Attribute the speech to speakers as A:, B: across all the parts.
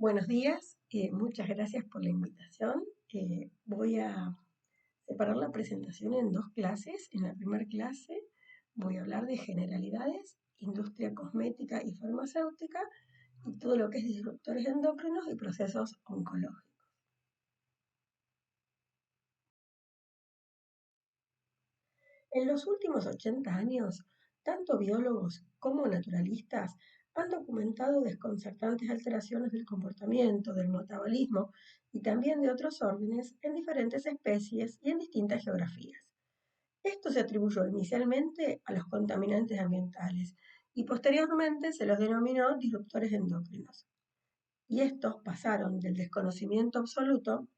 A: Buenos días, muchas gracias por la invitación. Voy a separar la presentación en dos clases. En la primera clase voy a hablar de generalidades, industria cosmética y farmacéutica y todo lo que es disruptores endocrinos y procesos oncológicos. En los últimos 80 años, tanto biólogos como naturalistas han documentado desconcertantes alteraciones del comportamiento, del metabolismo y también de otros órdenes en diferentes especies y en distintas geografías. Esto se atribuyó inicialmente a los contaminantes ambientales y posteriormente se los denominó disruptores endocrinos. Y estos pasaron del desconocimiento absoluto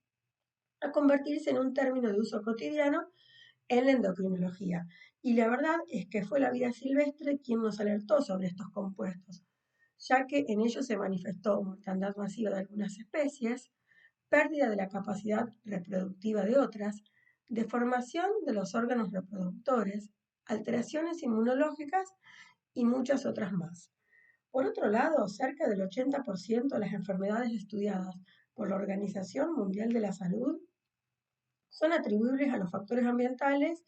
A: a convertirse en un término de uso cotidiano en la endocrinología. Y la verdad es que fue la vida silvestre quien nos alertó sobre estos compuestos, ya que en ellos se manifestó mortandad masiva de algunas especies, pérdida de la capacidad reproductiva de otras, deformación de los órganos reproductores, alteraciones inmunológicas y muchas otras más. Por otro lado, cerca del 80% de las enfermedades estudiadas por la Organización Mundial de la Salud son atribuibles a los factores ambientales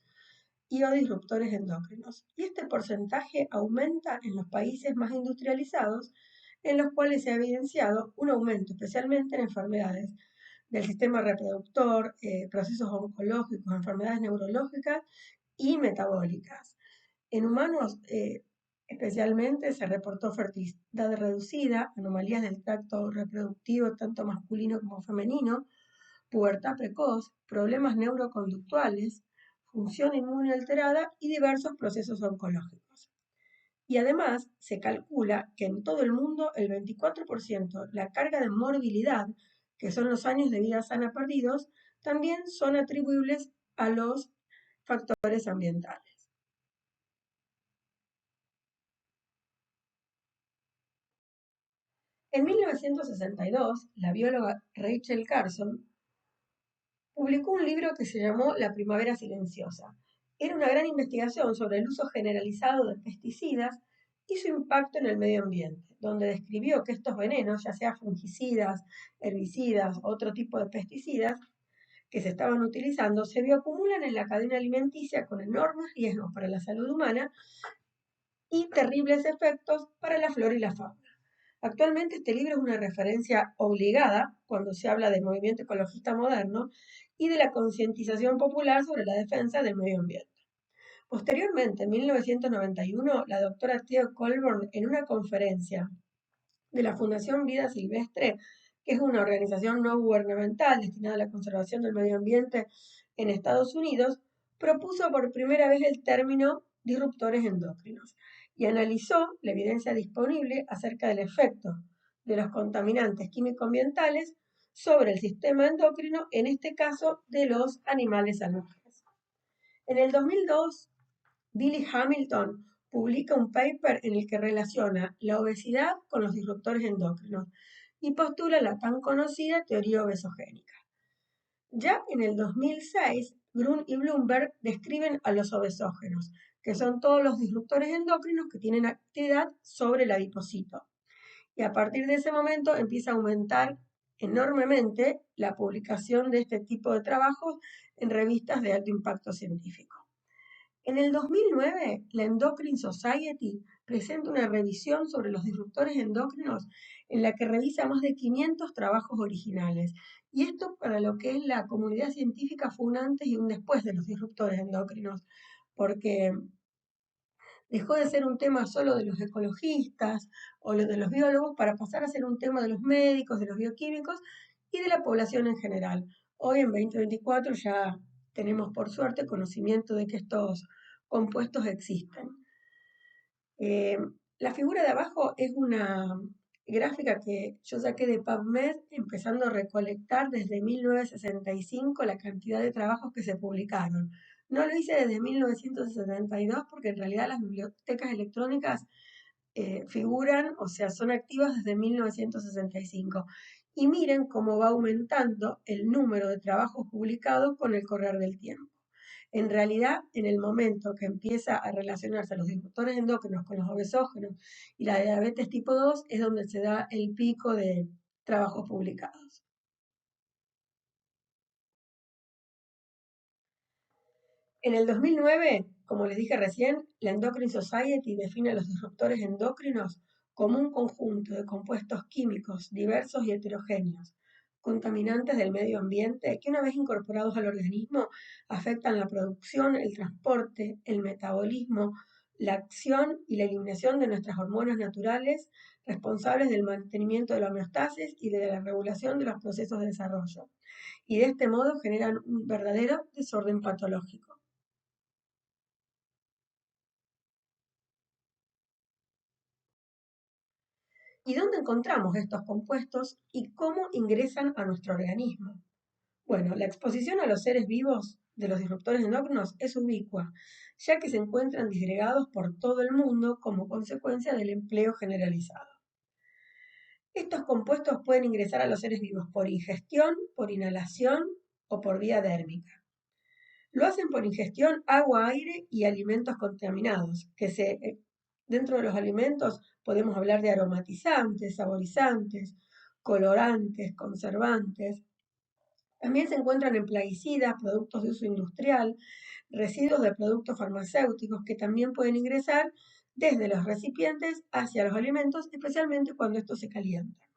A: y o disruptores endocrinos. Y este porcentaje aumenta en los países más industrializados, en los cuales se ha evidenciado un aumento, especialmente en enfermedades del sistema reproductor, procesos oncológicos, enfermedades neurológicas y metabólicas. En humanos, especialmente, se reportó fertilidad reducida, anomalías del tracto reproductivo tanto masculino como femenino, pubertad precoz, problemas neuroconductuales, función inmune alterada y diversos procesos oncológicos. Y además se calcula que en todo el mundo el 24% la carga de morbilidad, que son los años de vida sana perdidos, también son atribuibles a los factores ambientales. En 1962, la bióloga Rachel Carson publicó un libro que se llamó La primavera silenciosa. Era una gran investigación sobre el uso generalizado de pesticidas y su impacto en el medio ambiente, donde describió que estos venenos, ya sea fungicidas, herbicidas o otro tipo de pesticidas que se estaban utilizando, se bioacumulan en la cadena alimenticia con enormes riesgos para la salud humana y terribles efectos para la flora y la fauna. Actualmente este libro es una referencia obligada cuando se habla del movimiento ecologista moderno y de la concientización popular sobre la defensa del medio ambiente. Posteriormente, en 1991, la doctora Theo Colborn, en una conferencia de la Fundación Vida Silvestre, que es una organización no gubernamental destinada a la conservación del medio ambiente en Estados Unidos, propuso por primera vez el término disruptores endócrinos y analizó la evidencia disponible acerca del efecto de los contaminantes químico-ambientales sobre el sistema endocrino, en este caso de los animales salvajes. En el 2002, Billy Hamilton publica un paper en el que relaciona la obesidad con los disruptores endocrinos y postula la tan conocida teoría obesogénica. Ya en el 2006, Grun y Bloomberg describen a los obesógenos, que son todos los disruptores endocrinos que tienen actividad sobre el adipocito. Y a partir de ese momento empieza a aumentar enormemente la publicación de este tipo de trabajos en revistas de alto impacto científico. En el 2009, la Endocrine Society presenta una revisión sobre los disruptores endocrinos en la que revisa más de 500 trabajos originales. Y esto para lo que es la comunidad científica fue un antes y un después de los disruptores endocrinos, porque dejó de ser un tema solo de los ecologistas o de los biólogos para pasar a ser un tema de los médicos, de los bioquímicos y de la población en general. Hoy en 2024 ya tenemos por suerte conocimiento de que estos compuestos existen. Eh, la figura de abajo es una gráfica que yo saqué de PubMed, empezando a recolectar desde 1965 la cantidad de trabajos que se publicaron. No lo hice desde 1972 porque en realidad las bibliotecas electrónicas figuran, o sea, son activas desde 1965. Y miren cómo va aumentando el número de trabajos publicados con el correr del tiempo. En realidad, en el momento que empieza a relacionarse los disruptores endocrinos con los obesógenos y la diabetes tipo 2, es donde se da el pico de trabajos publicados. En el 2009, como les dije recién, la Endocrine Society define a los disruptores endocrinos como un conjunto de compuestos químicos diversos y heterogéneos, contaminantes del medio ambiente que una vez incorporados al organismo afectan la producción, el transporte, el metabolismo, la acción y la eliminación de nuestras hormonas naturales responsables del mantenimiento de la homeostasis y de la regulación de los procesos de desarrollo, y de este modo generan un verdadero desorden patológico. ¿Y dónde encontramos estos compuestos y cómo ingresan a nuestro organismo? Bueno, la exposición a los seres vivos de los disruptores endocrinos es ubicua, ya que se encuentran disgregados por todo el mundo como consecuencia del empleo generalizado. Estos compuestos pueden ingresar a los seres vivos por ingestión, por inhalación o por vía dérmica. Lo hacen por ingestión, agua, aire y alimentos contaminados, dentro de los alimentos podemos hablar de aromatizantes, saborizantes, colorantes, conservantes. También se encuentran en plaguicidas, productos de uso industrial, residuos de productos farmacéuticos que también pueden ingresar desde los recipientes hacia los alimentos, especialmente cuando estos se calientan.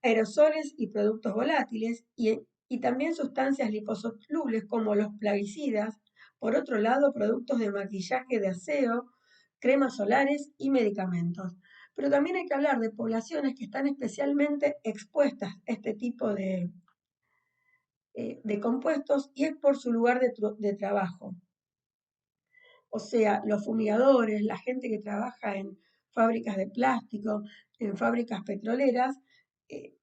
A: Aerosoles y productos volátiles y también sustancias liposolubles como los plaguicidas. Por otro lado, productos de maquillaje de aseo, cremas solares y medicamentos. Pero también hay que hablar de poblaciones que están especialmente expuestas a este tipo de compuestos y es por su lugar de trabajo. O sea, los fumigadores, la gente que trabaja en fábricas de plástico, en fábricas petroleras,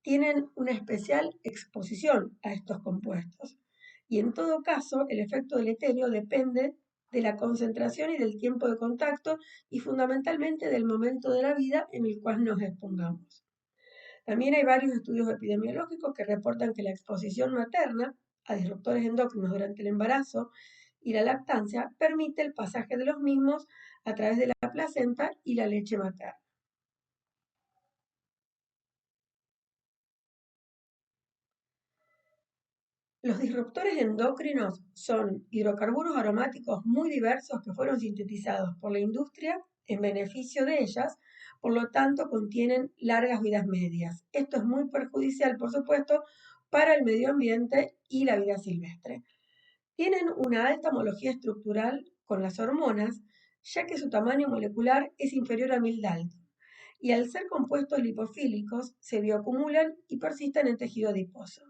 A: tienen una especial exposición a estos compuestos. Y en todo caso, el efecto deleterio depende de la concentración y del tiempo de contacto y fundamentalmente del momento de la vida en el cual nos expongamos. También hay varios estudios epidemiológicos que reportan que la exposición materna a disruptores endocrinos durante el embarazo y la lactancia permite el pasaje de los mismos a través de la placenta y la leche materna. Los disruptores endocrinos son hidrocarburos aromáticos muy diversos que fueron sintetizados por la industria en beneficio de ellas, por lo tanto contienen largas vidas medias. Esto es muy perjudicial, por supuesto, para el medio ambiente y la vida silvestre. Tienen una alta homología estructural con las hormonas, ya que su tamaño molecular es inferior a 1000 Dalton, y al ser compuestos lipofílicos se bioacumulan y persisten en tejido adiposo.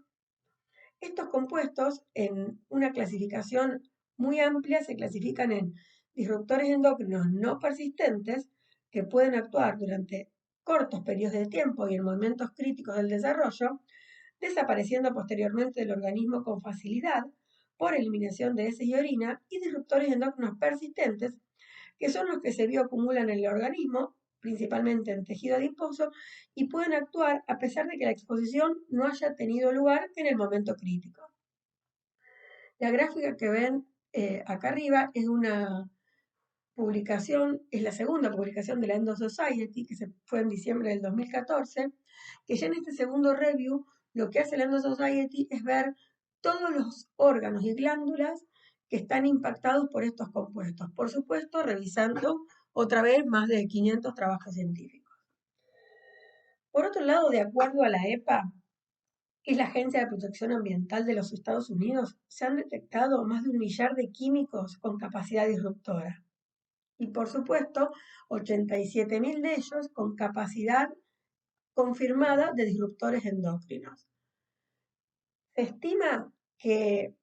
A: Estos compuestos, en una clasificación muy amplia, se clasifican en disruptores endocrinos no persistentes, que pueden actuar durante cortos periodos de tiempo y en momentos críticos del desarrollo, desapareciendo posteriormente del organismo con facilidad por eliminación de heces y orina, y disruptores endocrinos persistentes, que son los que se bioacumulan en el organismo, principalmente en tejido adiposo, y pueden actuar a pesar de que la exposición no haya tenido lugar en el momento crítico. La gráfica que ven acá arriba es una publicación, es la segunda publicación de la Endo Society, que se fue en diciembre del 2014, que ya en este segundo review lo que hace la Endo Society es ver todos los órganos y glándulas que están impactados por estos compuestos. Por supuesto, revisando otra vez más de 500 trabajos científicos. Por otro lado, de acuerdo a la EPA, que es la Agencia de Protección Ambiental de los Estados Unidos, se han detectado más de 1 millar de químicos con capacidad disruptora. Y por supuesto, 87.000 de ellos con capacidad confirmada de disruptores endocrinos. Se estima que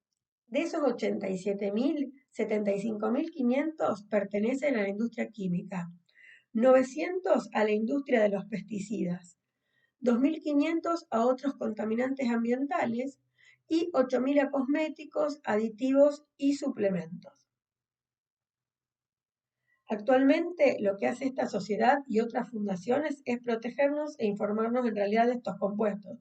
A: de esos 87.000, 75.500 pertenecen a la industria química, 900 a la industria de los pesticidas, 2.500 a otros contaminantes ambientales y 8.000 a cosméticos, aditivos y suplementos. Actualmente lo que hace esta sociedad y otras fundaciones es protegernos e informarnos en realidad de estos compuestos.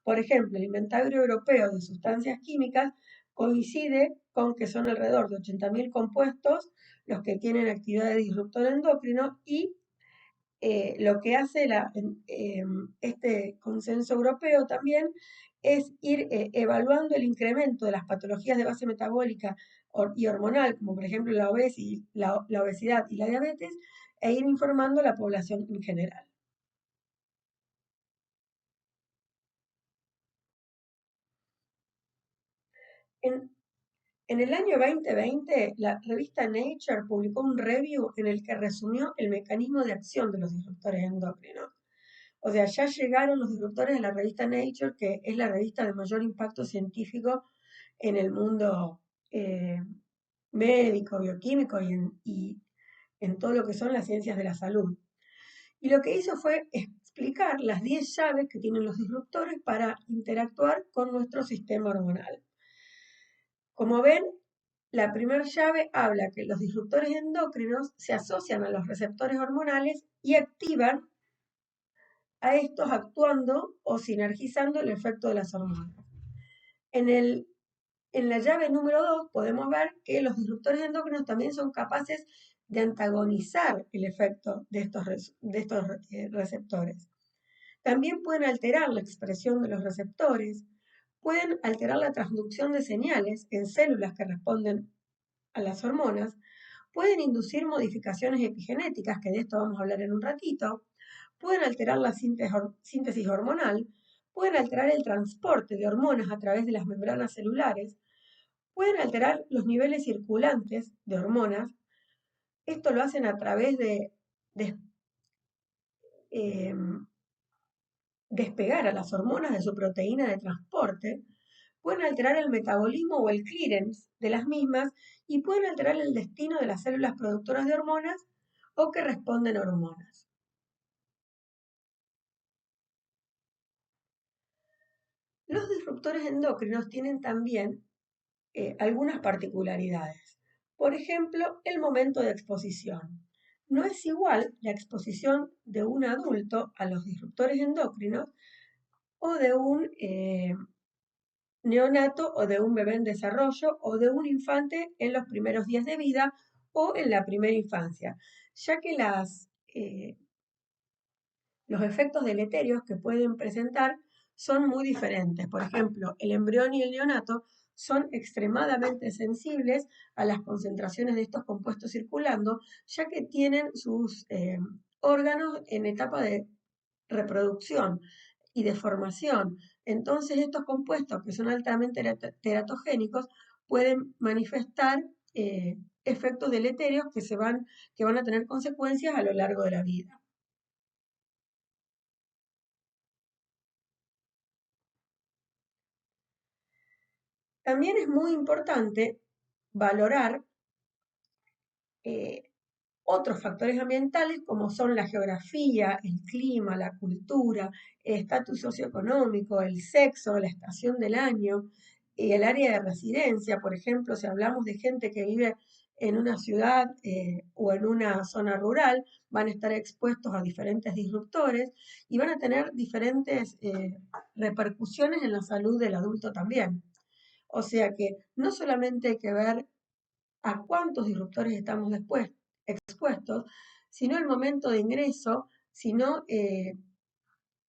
A: Por ejemplo, el Inventario Europeo de Sustancias Químicas coincide con que son alrededor de 80.000 compuestos los que tienen actividad de disruptor endocrino y lo que hace este consenso europeo también es ir evaluando el incremento de las patologías de base metabólica y hormonal, como por ejemplo la obesidad y la diabetes, e ir informando a la población en general. En, en el año 2020, la revista Nature publicó un review en el que resumió el mecanismo de acción de los disruptores endocrinos. O sea, ya llegaron los disruptores de la revista Nature, que es la revista de mayor impacto científico en el mundo eh, médico, bioquímico y en todo lo que son las ciencias de la salud. Y lo que hizo fue explicar las 10 llaves que tienen los disruptores para interactuar con nuestro sistema hormonal. Como ven, la primera llave habla que los disruptores endocrinos se asocian a los receptores hormonales y activan a estos actuando o sinergizando el efecto de las hormonas. En, el, en la llave número 2 podemos ver que los disruptores endocrinos también son capaces de antagonizar el efecto de estos receptores. También pueden alterar la expresión de los receptores, pueden alterar la transducción de señales en células que responden a las hormonas, pueden inducir modificaciones epigenéticas, que de esto vamos a hablar en un ratito, pueden alterar la síntesis hormonal, pueden alterar el transporte de hormonas a través de las membranas celulares, pueden alterar los niveles circulantes de hormonas. Esto lo hacen a través de eh, despegar a las hormonas de su proteína de transporte, pueden alterar el metabolismo o el clearance de las mismas y pueden alterar el destino de las células productoras de hormonas o que responden a hormonas. Los disruptores endocrinos tienen también algunas particularidades. Por ejemplo, el momento de exposición. No es igual la exposición de un adulto a los disruptores endocrinos o de un neonato o de un bebé en desarrollo o de un infante en los primeros días de vida o en la primera infancia, ya que los efectos deleterios que pueden presentar son muy diferentes. Por ejemplo, el embrión y el neonato son extremadamente sensibles a las concentraciones de estos compuestos circulando, ya que tienen sus órganos en etapa de reproducción y de formación. Entonces, estos compuestos que son altamente teratogénicos pueden manifestar efectos deleterios que van a tener consecuencias a lo largo de la vida. También es muy importante valorar eh, otros factores ambientales como son la geografía, el clima, la cultura, el estatus socioeconómico, el sexo, la estación del año, el área de residencia. Por ejemplo, si hablamos de gente que vive en una ciudad o en una zona rural, van a estar expuestos a diferentes disruptores y van a tener diferentes repercusiones en la salud del adulto también. O sea que no solamente hay que ver a cuántos disruptores estamos expuestos, sino el momento de ingreso, sino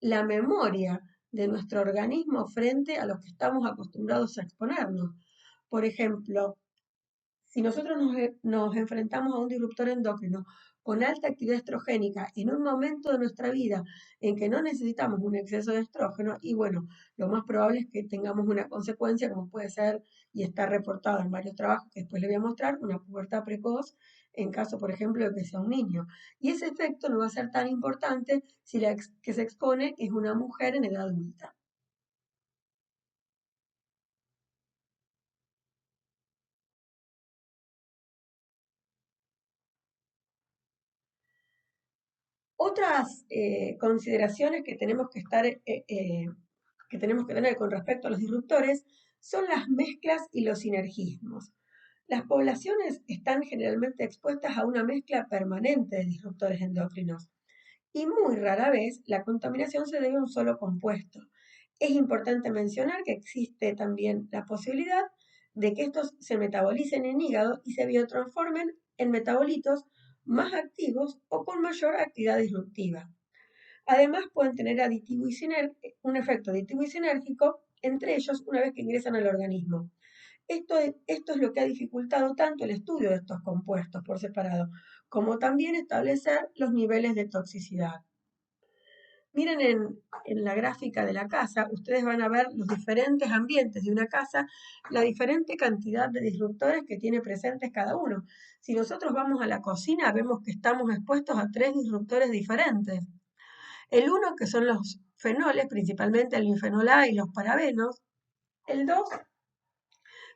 A: la memoria de nuestro organismo frente a los que estamos acostumbrados a exponernos. Por ejemplo, si nosotros nos enfrentamos a un disruptor endocrino con alta actividad estrogénica en un momento de nuestra vida en que no necesitamos un exceso de estrógeno, y bueno, lo más probable es que tengamos una consecuencia como puede ser, y está reportado en varios trabajos que después les voy a mostrar, una pubertad precoz en caso, por ejemplo, de que sea un niño. Y ese efecto no va a ser tan importante si la que se expone es una mujer en edad adulta. Otras consideraciones que tenemos que tener con respecto a los disruptores son las mezclas y los sinergismos. Las poblaciones están generalmente expuestas a una mezcla permanente de disruptores endocrinos y muy rara vez la contaminación se debe a un solo compuesto. Es importante mencionar que existe también la posibilidad de que estos se metabolicen en hígado y se biotransformen en metabolitos más activos o con mayor actividad disruptiva. Además, pueden tener un efecto aditivo y sinérgico entre ellos una vez que ingresan al organismo. Esto es lo que ha dificultado tanto el estudio de estos compuestos por separado, como también establecer los niveles de toxicidad. Miren en la gráfica de la casa, ustedes van a ver los diferentes ambientes de una casa, la diferente cantidad de disruptores que tiene presentes cada uno. Si nosotros vamos a la cocina, vemos que estamos expuestos a 3 disruptores diferentes. El 1, que son los fenoles, principalmente el bifenol A y los parabenos. El 2,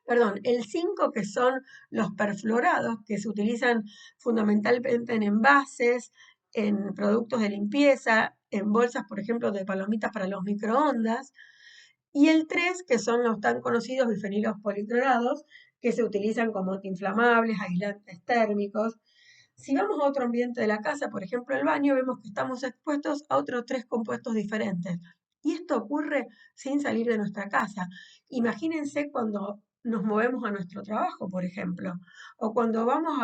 A: perdón, el 5, que son los perfluorados, que se utilizan fundamentalmente en envases, en productos de limpieza, en bolsas, por ejemplo, de palomitas para los microondas. Y el 3, que son los tan conocidos bifenilos policlorados, que se utilizan como antiinflamables, aislantes térmicos. Si vamos a otro ambiente de la casa, por ejemplo el baño, vemos que estamos expuestos a otros 3 compuestos diferentes. Y esto ocurre sin salir de nuestra casa. Imagínense cuando nos movemos a nuestro trabajo, por ejemplo, o cuando vamos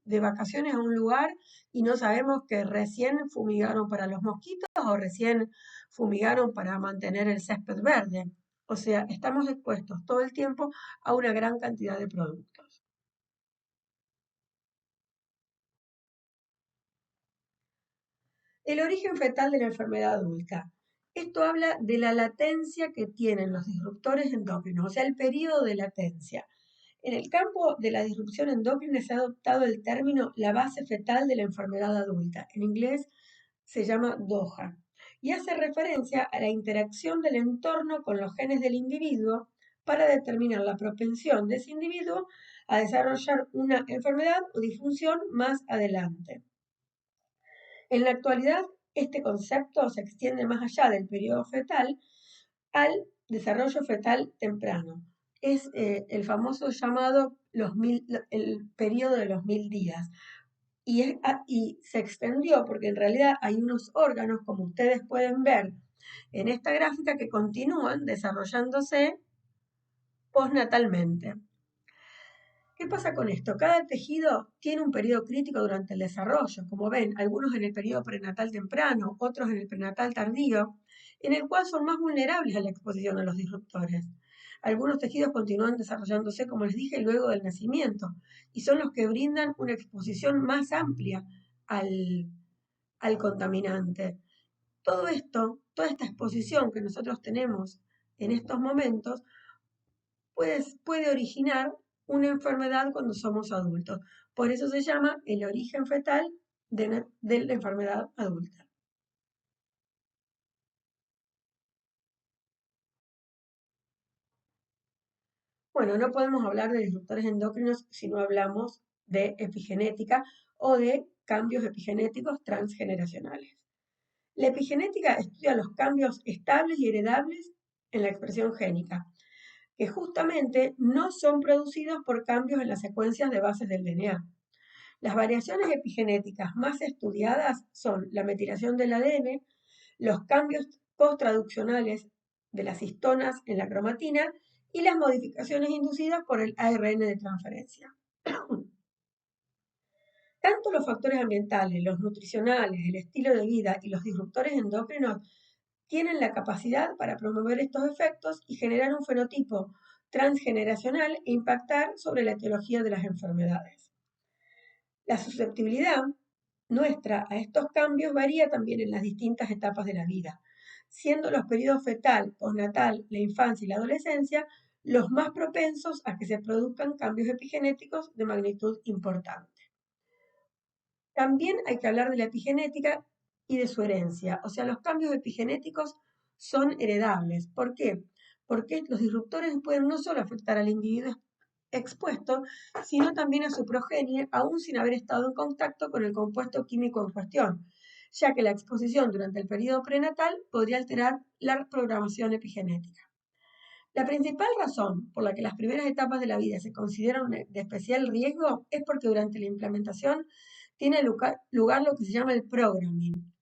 A: de vacaciones a un lugar y no sabemos que recién fumigaron para los mosquitos o recién fumigaron para mantener el césped verde. O sea, estamos expuestos todo el tiempo a una gran cantidad de productos. El origen fetal de la enfermedad adulta. Esto habla de la latencia que tienen los disruptores endocrinos, o sea, el periodo de latencia. En el campo de la disrupción endocrina se ha adoptado el término la base fetal de la enfermedad adulta. En inglés se llama DOHA y hace referencia a la interacción del entorno con los genes del individuo para determinar la propensión de ese individuo a desarrollar una enfermedad o disfunción más adelante. En la actualidad, este concepto se extiende más allá del periodo fetal al desarrollo fetal temprano. Es el famoso llamado el periodo de los 1000 días. Y se extendió porque en realidad hay unos órganos, como ustedes pueden ver en esta gráfica, que continúan desarrollándose postnatalmente. ¿Qué pasa con esto? Cada tejido tiene un periodo crítico durante el desarrollo, como ven, algunos en el periodo prenatal temprano, otros en el prenatal tardío, en el cual son más vulnerables a la exposición a los disruptores. Algunos tejidos continúan desarrollándose, como les dije, luego del nacimiento, y son los que brindan una exposición más amplia al, al contaminante. Todo esto, toda esta exposición que nosotros tenemos en estos momentos, pues puede originar una enfermedad cuando somos adultos. Por eso se llama el origen fetal de la enfermedad adulta. Bueno, no podemos hablar de disruptores endocrinos si no hablamos de epigenética o de cambios epigenéticos transgeneracionales. La epigenética estudia los cambios estables y heredables en la expresión génica, que justamente no son producidos por cambios en las secuencias de bases del DNA. Las variaciones epigenéticas más estudiadas son la metilación del ADN, los cambios post-traduccionales de las histonas en la cromatina y las modificaciones inducidas por el ARN de transferencia. Tanto los factores ambientales, los nutricionales, el estilo de vida y los disruptores endocrinos tienen la capacidad para promover estos efectos y generar un fenotipo transgeneracional e impactar sobre la etiología de las enfermedades. La susceptibilidad nuestra a estos cambios varía también en las distintas etapas de la vida, siendo los periodos fetal, postnatal, la infancia y la adolescencia los más propensos a que se produzcan cambios epigenéticos de magnitud importante. También hay que hablar de la epigenética y de su herencia, o sea, los cambios epigenéticos son heredables. ¿Por qué? Porque los disruptores pueden no solo afectar al individuo expuesto, sino también a su progenie, aún sin haber estado en contacto con el compuesto químico en cuestión, ya que la exposición durante el periodo prenatal podría alterar la programación epigenética. La principal razón por la que las primeras etapas de la vida se consideran de especial riesgo es porque durante la implementación tiene lugar lo que se llama el programming,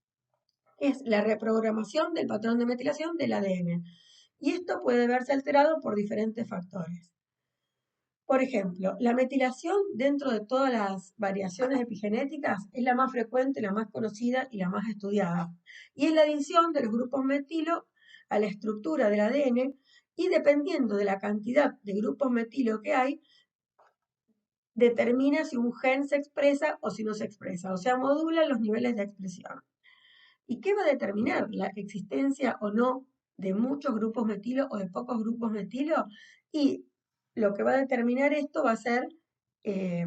A: que es la reprogramación del patrón de metilación del ADN. Y esto puede verse alterado por diferentes factores. Por ejemplo, la metilación dentro de todas las variaciones epigenéticas es la más frecuente, la más conocida y la más estudiada. Y es la adición de los grupos metilo a la estructura del ADN y dependiendo de la cantidad de grupos metilo que hay, determina si un gen se expresa o si no se expresa, o sea, modula los niveles de expresión. ¿Y qué va a determinar la existencia o no de muchos grupos metilo o de pocos grupos metilo? Y lo que va a determinar esto va a ser eh,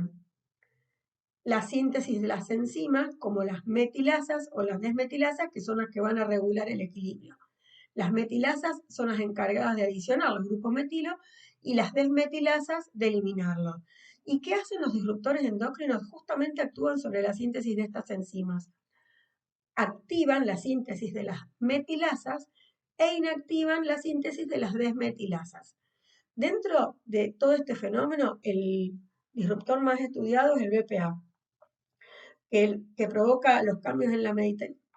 A: la síntesis de las enzimas, como las metilasas o las desmetilasas, que son las que van a regular el equilibrio. Las metilasas son las encargadas de adicionar los grupos metilo y las desmetilasas de eliminarlos. ¿Y qué hacen los disruptores endocrinos? Justamente actúan sobre la síntesis de estas enzimas. Activan la síntesis de las metilasas e inactivan la síntesis de las desmetilasas. Dentro de todo este fenómeno, el disruptor más estudiado es el BPA, que provoca los cambios en la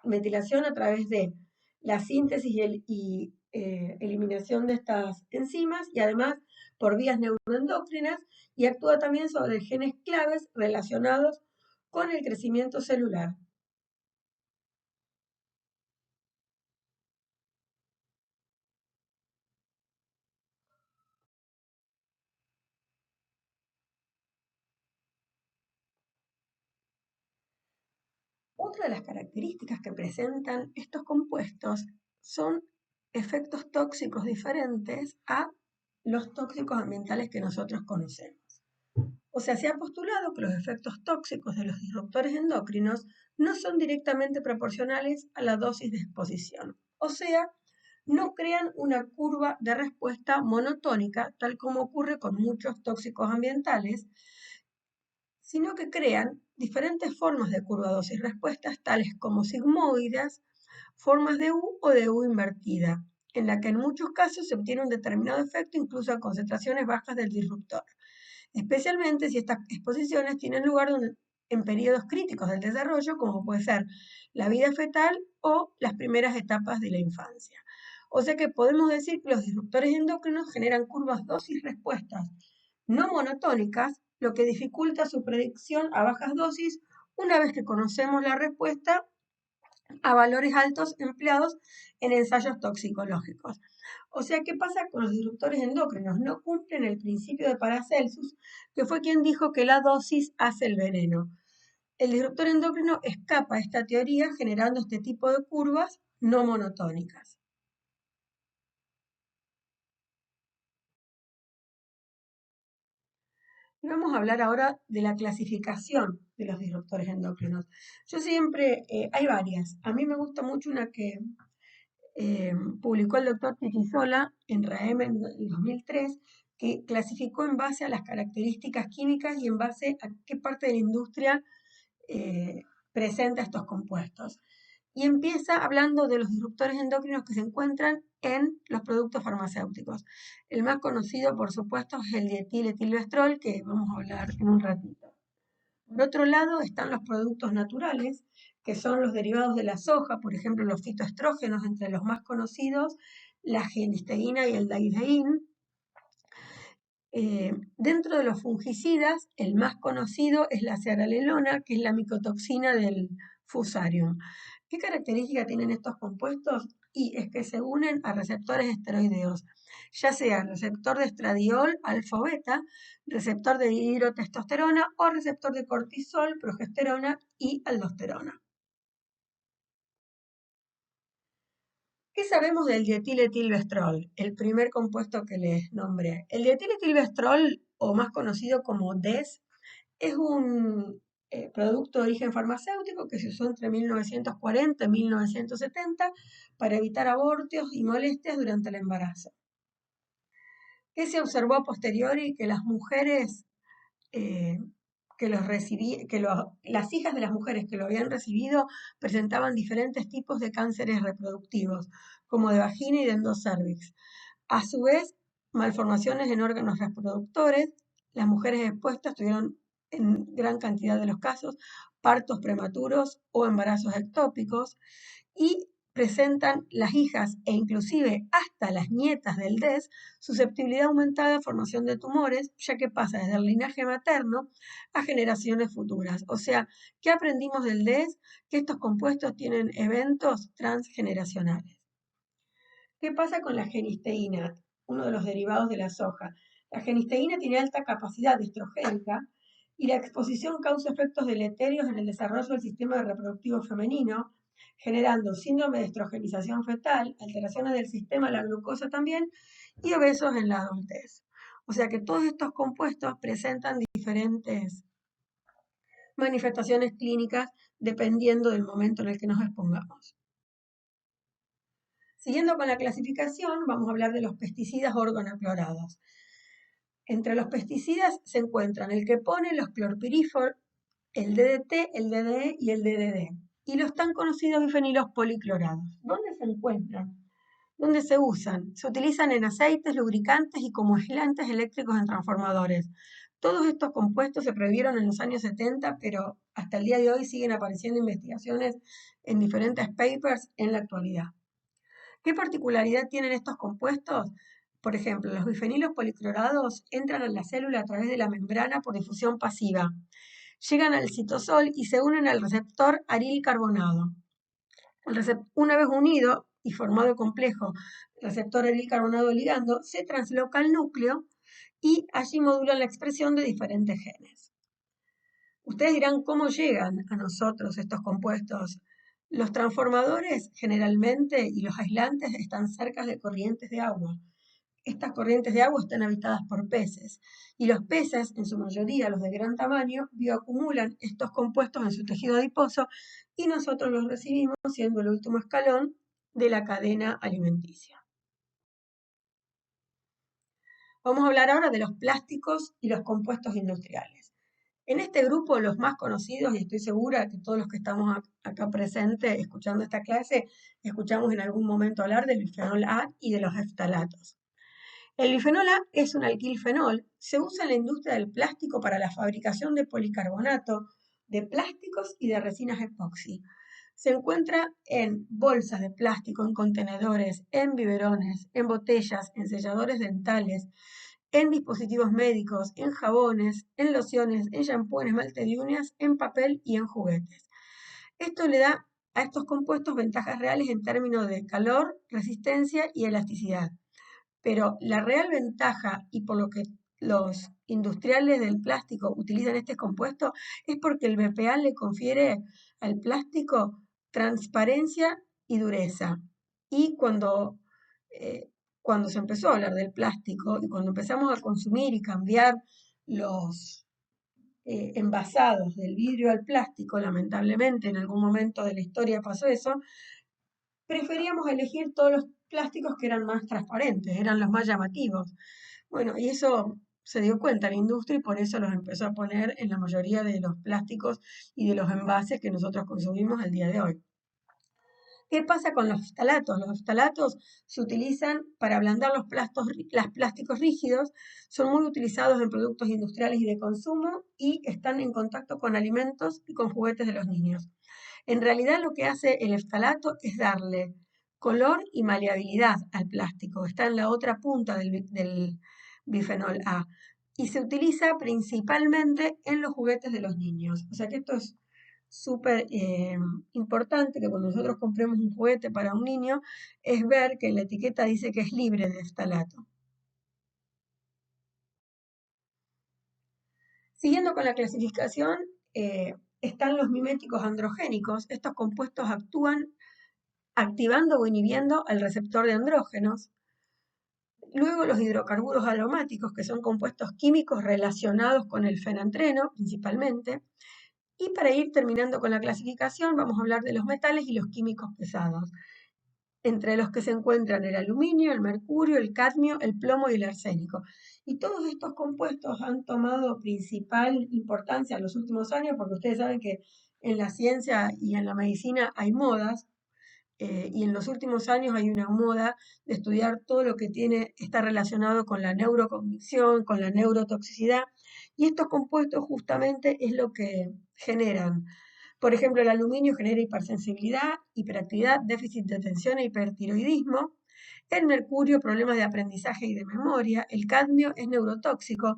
A: metilación a través de la síntesis y eliminación de estas enzimas y además por vías neuroendocrinas y actúa también sobre genes claves relacionados con el crecimiento celular. Otra de las características que presentan estos compuestos son efectos tóxicos diferentes a los tóxicos ambientales que nosotros conocemos. O sea, se ha postulado que los efectos tóxicos de los disruptores endocrinos no son directamente proporcionales a la dosis de exposición. O sea, no crean una curva de respuesta monotónica, tal como ocurre con muchos tóxicos ambientales, sino que crean diferentes formas de curva dosis-respuestas, tales como sigmoides, formas de U o de U invertida, en la que en muchos casos se obtiene un determinado efecto incluso a concentraciones bajas del disruptor, especialmente si estas exposiciones tienen lugar en periodos críticos del desarrollo, como puede ser la vida fetal o las primeras etapas de la infancia. O sea que podemos decir que los disruptores endocrinos generan curvas dosis-respuestas no monotónicas, lo que dificulta su predicción a bajas dosis una vez que conocemos la respuesta a valores altos empleados en ensayos toxicológicos. O sea, ¿qué pasa con los disruptores endocrinos? No cumplen el principio de Paracelsus, que fue quien dijo que la dosis hace el veneno. El disruptor endocrino escapa a esta teoría generando este tipo de curvas no monotónicas. Y vamos a hablar ahora de la clasificación de los disruptores endocrinos. Yo siempre, hay varias. A mí me gusta mucho una que publicó el doctor Chichisola en RAEM en el 2003, que clasificó en base a las características químicas y en base a qué parte de la industria eh, presenta estos compuestos. Y empieza hablando de los disruptores endocrinos que se encuentran en los productos farmacéuticos. El más conocido, por supuesto, es el dietiletilvestrol, que vamos a hablar en un ratito. Por otro lado, están los productos naturales, que son los derivados de la soja, por ejemplo, los fitoestrógenos, entre los más conocidos, la genisteína y el daidzein. Dentro de los fungicidas, el más conocido es la cearalelona, que es la micotoxina del fusarium. ¿Qué características tienen estos compuestos? Y es que se unen a receptores esteroideos, ya sea receptor de estradiol, alfa o beta, receptor de dihidrotestosterona o receptor de cortisol, progesterona y aldosterona. ¿Qué sabemos del dietiletilvestrol? El primer compuesto que les nombré. El dietiletilvestrol, o más conocido como DES, es un producto de origen farmacéutico que se usó entre 1940 y 1970 para evitar abortos y molestias durante el embarazo. ¿Qué se observó a posteriori? Que las mujeres eh, las hijas de las mujeres que lo habían recibido presentaban diferentes tipos de cánceres reproductivos, como de vagina y de endocervix. A su vez, malformaciones en órganos reproductores, las mujeres expuestas tuvieron en gran cantidad de los casos partos prematuros o embarazos ectópicos y presentan las hijas e inclusive hasta las nietas del DES susceptibilidad aumentada a formación de tumores, ya que pasa desde el linaje materno a generaciones futuras. O sea, ¿qué aprendimos del DES? Que estos compuestos tienen eventos transgeneracionales. ¿Qué pasa con la genisteína? Uno de los derivados de la soja. La genisteína tiene alta capacidad estrogénica y la exposición causa efectos deleterios en el desarrollo del sistema reproductivo femenino, generando síndrome de estrogenización fetal, alteraciones del sistema, la glucosa también, y obesos en la adultez. O sea que todos estos compuestos presentan diferentes manifestaciones clínicas dependiendo del momento en el que nos expongamos. Siguiendo con la clasificación, vamos a hablar de los pesticidas organoclorados. Entre los pesticidas se encuentran el que pone los clorpirifos, el DDT, el DDE y el DDD, y los tan conocidos bifenilos policlorados. ¿Dónde se encuentran? ¿Dónde se usan? Se utilizan en aceites, lubricantes y como aislantes eléctricos en transformadores. Todos estos compuestos se prohibieron en los años 70, pero hasta el día de hoy siguen apareciendo investigaciones en diferentes papers en la actualidad. ¿Qué particularidad tienen estos compuestos? Por ejemplo, los bifenilos policlorados entran a la célula a través de la membrana por difusión pasiva. Llegan al citosol y se unen al receptor aril carbonado. Una vez unido y formado el complejo receptor aril carbonado ligando, se transloca al núcleo y allí modulan la expresión de diferentes genes. Ustedes dirán cómo llegan a nosotros estos compuestos. Los transformadores generalmente y los aislantes están cerca de corrientes de agua. Estas corrientes de agua están habitadas por peces y los peces, en su mayoría los de gran tamaño, bioacumulan estos compuestos en su tejido adiposo y nosotros los recibimos siendo el último escalón de la cadena alimenticia. Vamos a hablar ahora de los plásticos y los compuestos industriales. En este grupo, los más conocidos, y estoy segura que todos los que estamos acá presentes escuchando esta clase, escuchamos en algún momento hablar del bifenol A y de los eftalatos. El bifenol A es un alquilfenol, se usa en la industria del plástico para la fabricación de policarbonato, de plásticos y de resinas epoxi. Se encuentra en bolsas de plástico, en contenedores, en biberones, en botellas, en selladores dentales, en dispositivos médicos, en jabones, en lociones, en shampoo, en esmalte de uñas, en papel y en juguetes. Esto le da a estos compuestos ventajas reales en términos de calor, resistencia y elasticidad. Pero la real ventaja y por lo que los industriales del plástico utilizan este compuesto es porque el BPA le confiere al plástico transparencia y dureza. Y cuando se empezó a hablar del plástico y cuando empezamos a consumir y cambiar los envasados del vidrio al plástico, lamentablemente en algún momento de la historia pasó eso, preferíamos elegir todos los plásticos que eran más transparentes, eran los más llamativos. Bueno, y eso se dio cuenta la industria y por eso los empezó a poner en la mayoría de los plásticos y de los envases que nosotros consumimos el día de hoy. ¿Qué pasa con los ftalatos? Los ftalatos se utilizan para ablandar los plásticos rígidos, son muy utilizados en productos industriales y de consumo y están en contacto con alimentos y con juguetes de los niños. En realidad lo que hace el ftalato es darle color y maleabilidad al plástico. Está en la otra punta del bifenol A y se utiliza principalmente en los juguetes de los niños. O sea que esto es súper importante que cuando nosotros compremos un juguete para un niño es ver que la etiqueta dice que es libre de ftalato. Siguiendo con la clasificación, están los miméticos androgénicos. Estos compuestos actúan activando o inhibiendo al receptor de andrógenos. Luego los hidrocarburos aromáticos, que son compuestos químicos relacionados con el fenantreno principalmente. Y para ir terminando con la clasificación, vamos a hablar de los metales y los químicos pesados, entre los que se encuentran el aluminio, el mercurio, el cadmio, el plomo y el arsénico. Y todos estos compuestos han tomado principal importancia en los últimos años, porque ustedes saben que en la ciencia y en la medicina hay modas, y en los últimos años hay una moda de estudiar todo lo que está relacionado con la neurocognición, con la neurotoxicidad, y estos compuestos justamente es lo que generan Por ejemplo, el aluminio genera hipersensibilidad, hiperactividad, déficit de atención e hipertiroidismo. El mercurio, problemas de aprendizaje y de memoria. El cadmio es neurotóxico.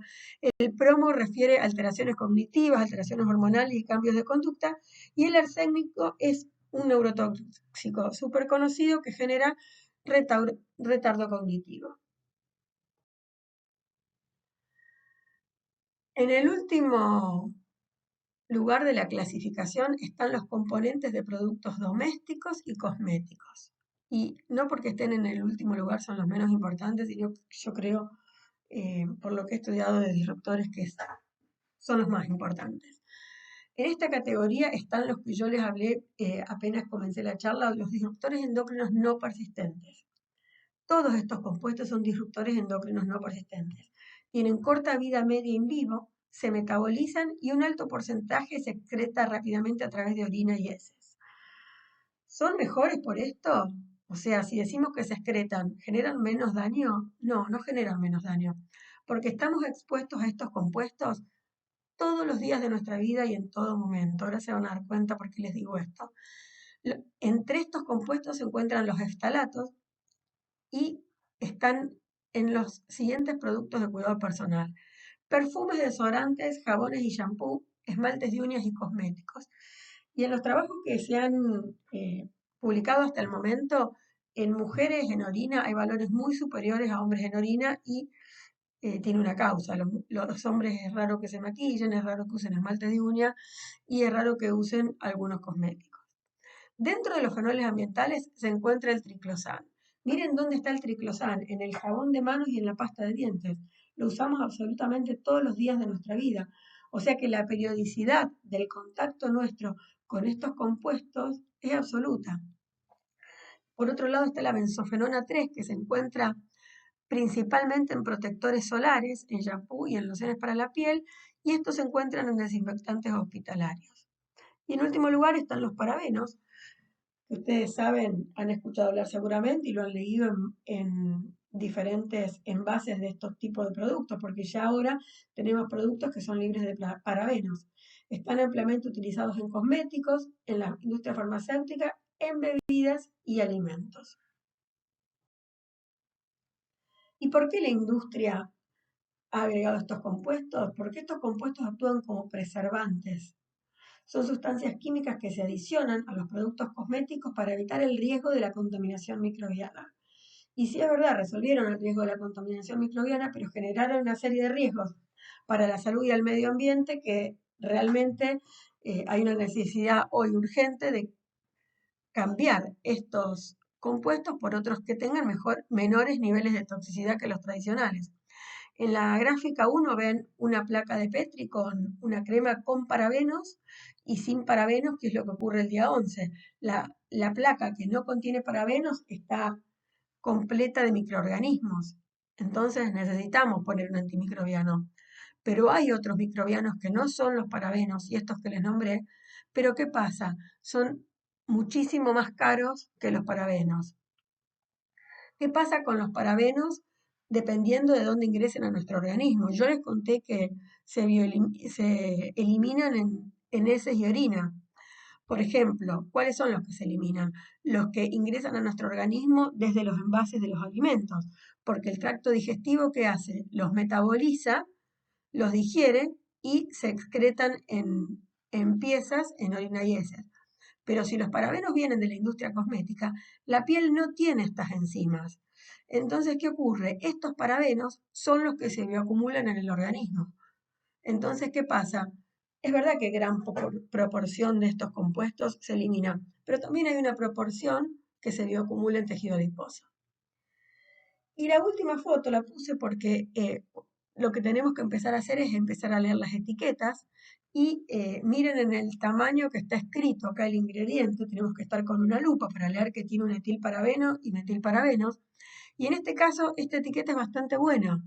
A: El plomo refiere a alteraciones cognitivas, alteraciones hormonales y cambios de conducta. Y el arsénico es un neurotóxico súper conocido que genera retardo cognitivo. En el último lugar de la clasificación están los componentes de productos domésticos y cosméticos. Y no porque estén en el último lugar son los menos importantes, sino que yo creo, por lo que he estudiado de disruptores, que son los más importantes. En esta categoría están los que yo les hablé apenas comencé la charla, los disruptores endócrinos no persistentes. Todos estos compuestos son disruptores endócrinos no persistentes. Tienen corta vida media in vivo, se metabolizan y un alto porcentaje se excreta rápidamente a través de orina y heces. ¿Son mejores por esto? O sea, si decimos que se excretan, ¿generan menos daño? No, no generan menos daño, porque estamos expuestos a estos compuestos todos los días de nuestra vida y en todo momento. Ahora se van a dar cuenta por qué les digo esto. Entre estos compuestos se encuentran los eftalatos y están en los siguientes productos de cuidado personal: perfumes, desodorantes, jabones y shampoo, esmaltes de uñas y cosméticos. Y en los trabajos que se han publicado hasta el momento, en mujeres en orina hay valores muy superiores a hombres en orina y tiene una causa. Los hombres es raro que se maquillen, es raro que usen esmalte de uña y es raro que usen algunos cosméticos. Dentro de los fenoles ambientales se encuentra el triclosan. Miren dónde está el triclosan, en el jabón de manos y en la pasta de dientes. Lo usamos absolutamente todos los días de nuestra vida. O sea que la periodicidad del contacto nuestro con estos compuestos es absoluta. Por otro lado está la benzofenona 3, que se encuentra principalmente en protectores solares, en shampoo y en lociones para la piel, y estos se encuentran en desinfectantes hospitalarios. Y en último lugar están los parabenos, que ustedes saben, han escuchado hablar seguramente y lo han leído en diferentes envases de estos tipos de productos, porque ya ahora tenemos productos que son libres de parabenos. Están ampliamente utilizados en cosméticos, en la industria farmacéutica, en bebidas y alimentos. ¿Y por qué la industria ha agregado estos compuestos? Porque estos compuestos actúan como preservantes. Son sustancias químicas que se adicionan a los productos cosméticos para evitar el riesgo de la contaminación microbiana. Y sí es verdad, resolvieron el riesgo de la contaminación microbiana, pero generaron una serie de riesgos para la salud y el medio ambiente que realmente hay una necesidad hoy urgente de cambiar estos compuestos por otros que tengan menores niveles de toxicidad que los tradicionales. En la gráfica 1 ven una placa de Petri con una crema con parabenos y sin parabenos, que es lo que ocurre el día 11. La placa que no contiene parabenos está completa de microorganismos. Entonces necesitamos poner un antimicrobiano. Pero hay otros microbianos que no son los parabenos y estos que les nombré, pero ¿qué pasa? Son muchísimo más caros que los parabenos. ¿Qué pasa con los parabenos? Dependiendo de dónde ingresen a nuestro organismo. Yo les conté que se eliminan en heces y orina. Por ejemplo, ¿cuáles son los que se eliminan? Los que ingresan a nuestro organismo desde los envases de los alimentos, porque el tracto digestivo, ¿qué hace? Los metaboliza, los digiere y se excretan en piezas, en orina y heces. Pero si los parabenos vienen de la industria cosmética, la piel no tiene estas enzimas. Entonces, ¿qué ocurre? Estos parabenos son los que se bioacumulan en el organismo. Entonces, ¿qué pasa? Es verdad que gran proporción de estos compuestos se elimina, pero también hay una proporción que se bioacumula en tejido adiposo. Y la última foto la puse porque lo que tenemos que empezar a hacer es empezar a leer las etiquetas y miren en el tamaño que está escrito acá el ingrediente. Tenemos que estar con una lupa para leer que tiene un etilparabeno y metilparabenos. Y en este caso, esta etiqueta es bastante buena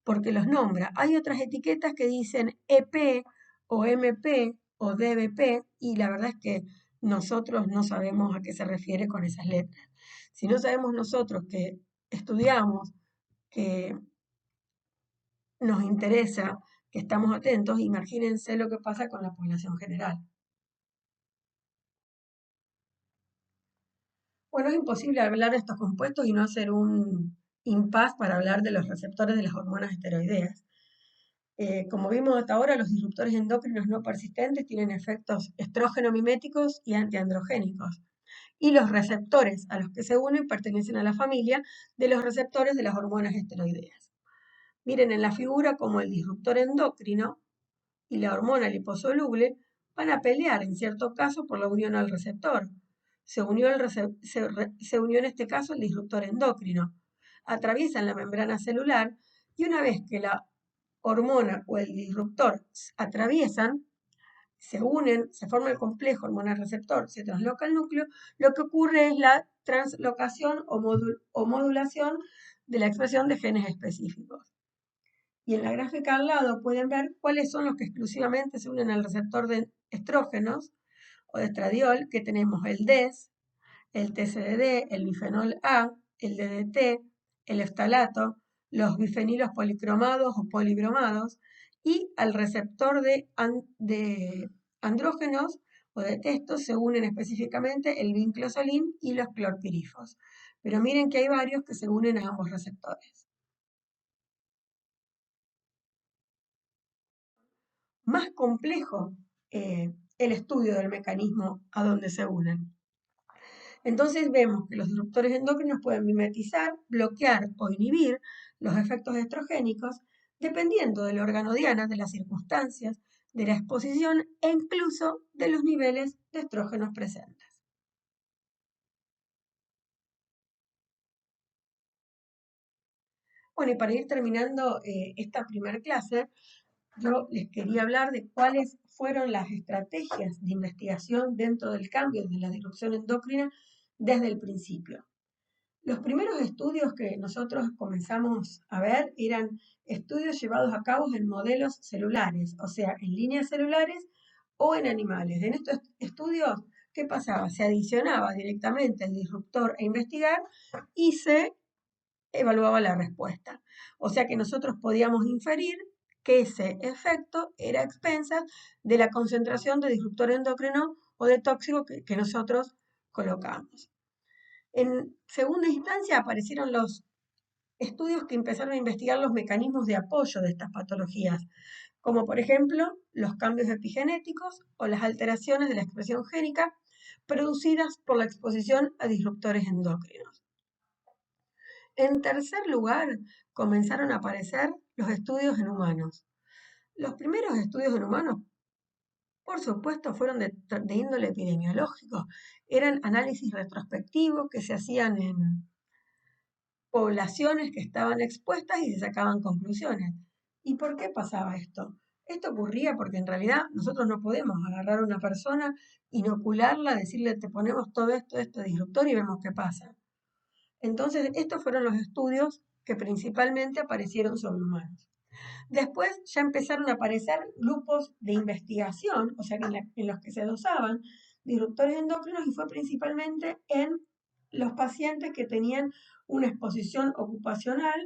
A: porque los nombra. Hay otras etiquetas que dicen EP o MP o DBP y la verdad es que nosotros no sabemos a qué se refiere con esas letras. Si no sabemos nosotros que estudiamos, que nos interesa, que estamos atentos, imagínense lo que pasa con la población general. Bueno, es imposible hablar de estos compuestos y no hacer un impasse para hablar de los receptores de las hormonas esteroideas. Como vimos hasta ahora, los disruptores endocrinos no persistentes tienen efectos estrógeno-miméticos y antiandrogénicos. Y los receptores a los que se unen pertenecen a la familia de los receptores de las hormonas esteroideas. Miren en la figura como el disruptor endocrino y la hormona liposoluble van a pelear en cierto caso por la unión al receptor. Se unió en este caso el disruptor endocrino. Atraviesan la membrana celular y una vez que la hormona o el disruptor atraviesan, se unen, se forma el complejo hormona-receptor, se trasloca el núcleo, lo que ocurre es la translocación o modulación de la expresión de genes específicos. Y en la gráfica al lado pueden ver cuáles son los que exclusivamente se unen al receptor de estrógenos o de estradiol, que tenemos el DES, el TCDD, el bifenol A, el DDT, el eftalato, los bifenilos policromados o polibromados, y al receptor de andrógenos o de testo se unen específicamente el vinclosolín y los clorpirifos. Pero miren que hay varios que se unen a ambos receptores. Más complejo el estudio del mecanismo a donde se unen. Entonces vemos que los disruptores endocrinos pueden mimetizar, bloquear o inhibir los efectos estrogénicos dependiendo del órgano diana, de las circunstancias, de la exposición e incluso de los niveles de estrógenos presentes. Bueno, y para ir terminando esta primera clase, yo les quería hablar de cuáles fueron las estrategias de investigación dentro del cambio de la disrupción endocrina desde el principio. Los primeros estudios que nosotros comenzamos a ver eran estudios llevados a cabo en modelos celulares, o sea, en líneas celulares o en animales. En estos estudios, ¿qué pasaba? Se adicionaba directamente el disruptor a investigar y se evaluaba la respuesta. O sea que nosotros podíamos inferir que ese efecto era a expensas de la concentración de disruptor endocrino o de tóxico que nosotros colocamos. En segunda instancia aparecieron los estudios que empezaron a investigar los mecanismos de apoyo de estas patologías, como por ejemplo los cambios epigenéticos o las alteraciones de la expresión génica producidas por la exposición a disruptores endocrinos. En tercer lugar, comenzaron a aparecer los estudios en humanos. Los primeros estudios en humanos, por supuesto, fueron de índole epidemiológico. Eran análisis retrospectivos que se hacían en poblaciones que estaban expuestas y se sacaban conclusiones. ¿Y por qué pasaba esto? Esto ocurría porque en realidad nosotros no podemos agarrar a una persona, inocularla, decirle te ponemos todo esto, este disruptor y vemos qué pasa. Entonces, estos fueron los estudios que principalmente aparecieron sobre humanos. Después ya empezaron a aparecer grupos de investigación, o sea, en los que se dosaban disruptores endocrinos y fue principalmente en los pacientes que tenían una exposición ocupacional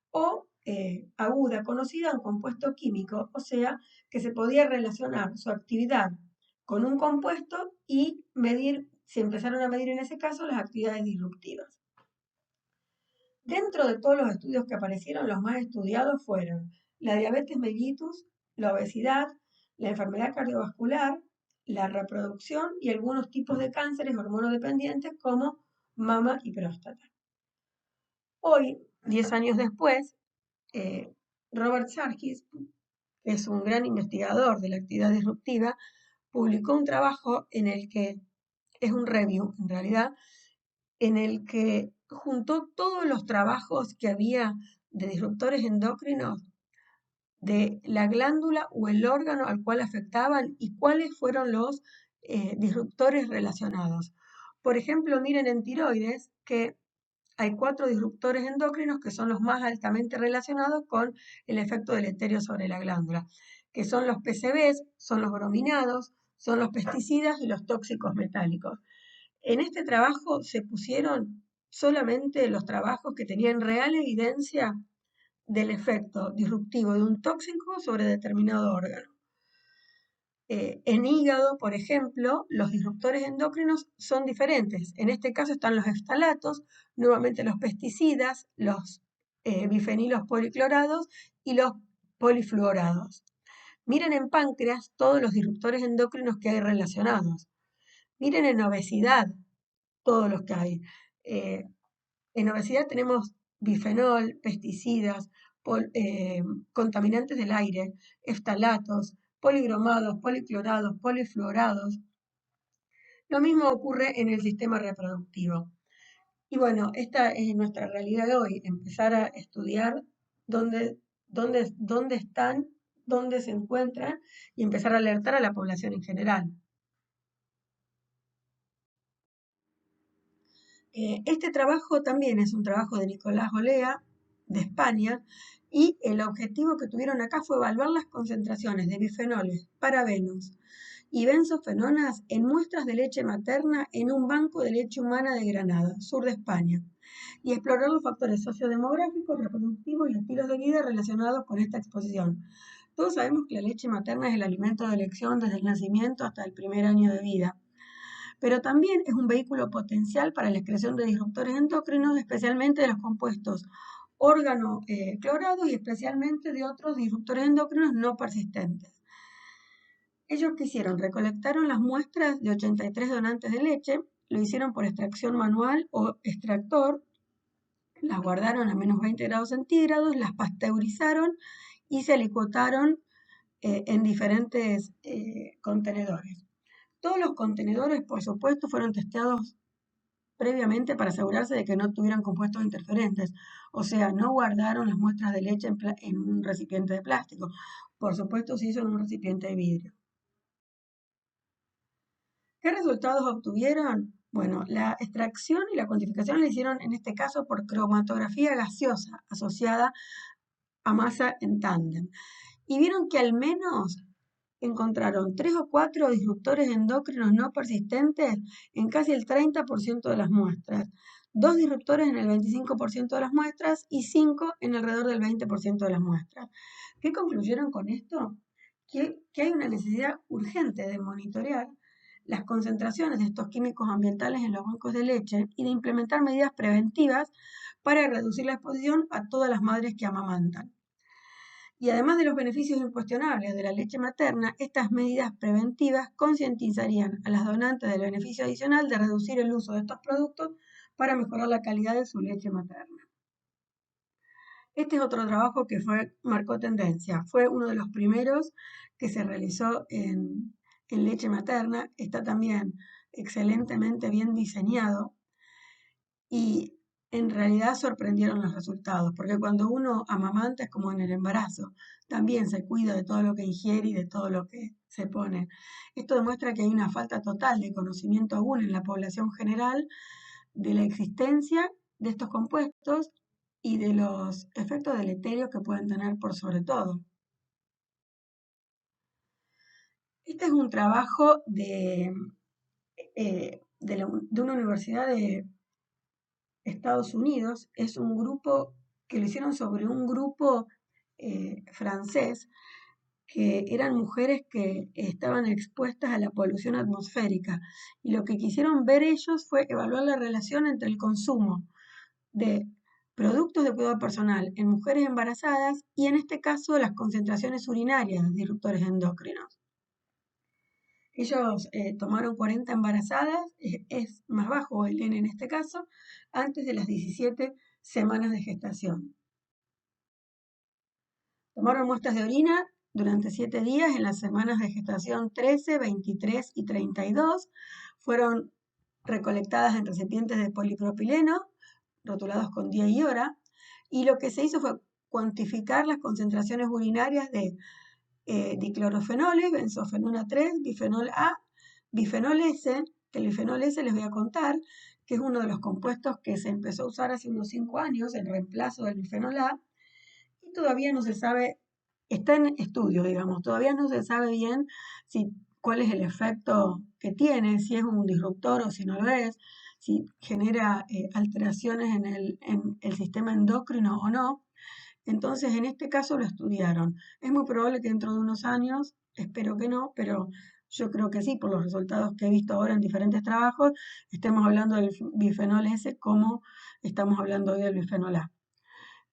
A: o aguda conocida a un compuesto químico, o sea, que se podía relacionar su actividad con un compuesto y medir, se empezaron a medir en ese caso las actividades disruptivas. Dentro de todos los estudios que aparecieron, los más estudiados fueron la diabetes mellitus, la obesidad, la enfermedad cardiovascular, la reproducción y algunos tipos de cánceres hormonodependientes como mama y próstata. Hoy, 10 años después, Robert Sarkis, que es un gran investigador de la actividad disruptiva, publicó un trabajo en el que es un review, en realidad, en el que juntó todos los trabajos que había de disruptores endocrinos de la glándula o el órgano al cual afectaban y cuáles fueron los disruptores relacionados. Por ejemplo, miren en tiroides que hay 4 disruptores endocrinos que son los más altamente relacionados con el efecto deleterio sobre la glándula, que son los PCBs, son los brominados, son los pesticidas y los tóxicos metálicos. En este trabajo se pusieron solamente los trabajos que tenían real evidencia del efecto disruptivo de un tóxico sobre determinado órgano. En hígado, por ejemplo, los disruptores endocrinos son diferentes. En este caso están los ftalatos, nuevamente los pesticidas, los bifenilos policlorados y los polifluorados. Miren en páncreas todos los disruptores endocrinos que hay relacionados. Miren en obesidad todos los que hay. En obesidad tenemos bifenol, pesticidas, contaminantes del aire, ftalatos, polibromados, policlorados, polifluorados. Lo mismo ocurre en el sistema reproductivo. Y bueno, esta es nuestra realidad de hoy, empezar a estudiar dónde están, dónde se encuentran y empezar a alertar a la población en general. Este trabajo también es un trabajo de Nicolás Olea, de España, y el objetivo que tuvieron acá fue evaluar las concentraciones de bifenoles, parabenos y benzofenonas en muestras de leche materna en un banco de leche humana de Granada, sur de España, y explorar los factores sociodemográficos, reproductivos y estilos de vida relacionados con esta exposición. Todos sabemos que la leche materna es el alimento de elección desde el nacimiento hasta el primer año de vida, pero también es un vehículo potencial para la excreción de disruptores endocrinos, especialmente de los compuestos órgano-clorados y especialmente de otros disruptores endocrinos no persistentes. Ellos ¿qué hicieron? Recolectaron las muestras de 83 donantes de leche, lo hicieron por extracción manual o extractor, las guardaron a menos 20 grados centígrados, las pasteurizaron y se alicuotaron en diferentes contenedores. Todos los contenedores, por supuesto, fueron testeados previamente para asegurarse de que no tuvieran compuestos interferentes. O sea, no guardaron las muestras de leche en un recipiente de plástico. Por supuesto, se hizo en un recipiente de vidrio. ¿Qué resultados obtuvieron? Bueno, la extracción y la cuantificación la hicieron en este caso por cromatografía gaseosa asociada a masa en tándem. Y vieron que al menos encontraron 3 o 4 disruptores endocrinos no persistentes en casi el 30% de las muestras, 2 disruptores en el 25% de las muestras y 5 en alrededor del 20% de las muestras. ¿Qué concluyeron con esto? Que hay una necesidad urgente de monitorear las concentraciones de estos químicos ambientales en los bancos de leche y de implementar medidas preventivas para reducir la exposición a todas las madres que amamantan. Y además de los beneficios incuestionables de la leche materna, estas medidas preventivas concientizarían a las donantes del beneficio adicional de reducir el uso de estos productos para mejorar la calidad de su leche materna. Este es otro trabajo que marcó tendencia. Fue uno de los primeros que se realizó en leche materna. Está también excelentemente bien diseñado y en realidad sorprendieron los resultados, porque cuando uno amamanta es como en el embarazo, también se cuida de todo lo que ingiere y de todo lo que se pone. Esto demuestra que hay una falta total de conocimiento aún en la población general de la existencia de estos compuestos y de los efectos deleterios que pueden tener por sobre todo. Este es un trabajo de una universidad de Estados Unidos. Es un grupo que lo hicieron sobre un grupo francés que eran mujeres que estaban expuestas a la polución atmosférica. Y lo que quisieron ver ellos fue evaluar la relación entre el consumo de productos de cuidado personal en mujeres embarazadas y en este caso las concentraciones urinarias de disruptores endocrinos. Ellos tomaron 40 embarazadas, es más bajo el N en este caso, antes de las 17 semanas de gestación. Tomaron muestras de orina durante 7 días en las semanas de gestación 13, 23 y 32. Fueron recolectadas en recipientes de polipropileno, rotulados con día y hora, y lo que se hizo fue cuantificar las concentraciones urinarias de diclorofenoles, benzofenona 3, bifenol A, bifenol S, que el bifenol S les voy a contar, que es uno de los compuestos que se empezó a usar hace unos 5 años en reemplazo del bifenol A, y todavía no se sabe, está en estudio, digamos, todavía no se sabe bien cuál es el efecto que tiene, si es un disruptor o si no lo es, si genera alteraciones en el sistema endocrino o no. Entonces, en este caso lo estudiaron. Es muy probable que dentro de unos años, espero que no, pero yo creo que sí, por los resultados que he visto ahora en diferentes trabajos, estemos hablando del bifenol S como estamos hablando hoy del bifenol A.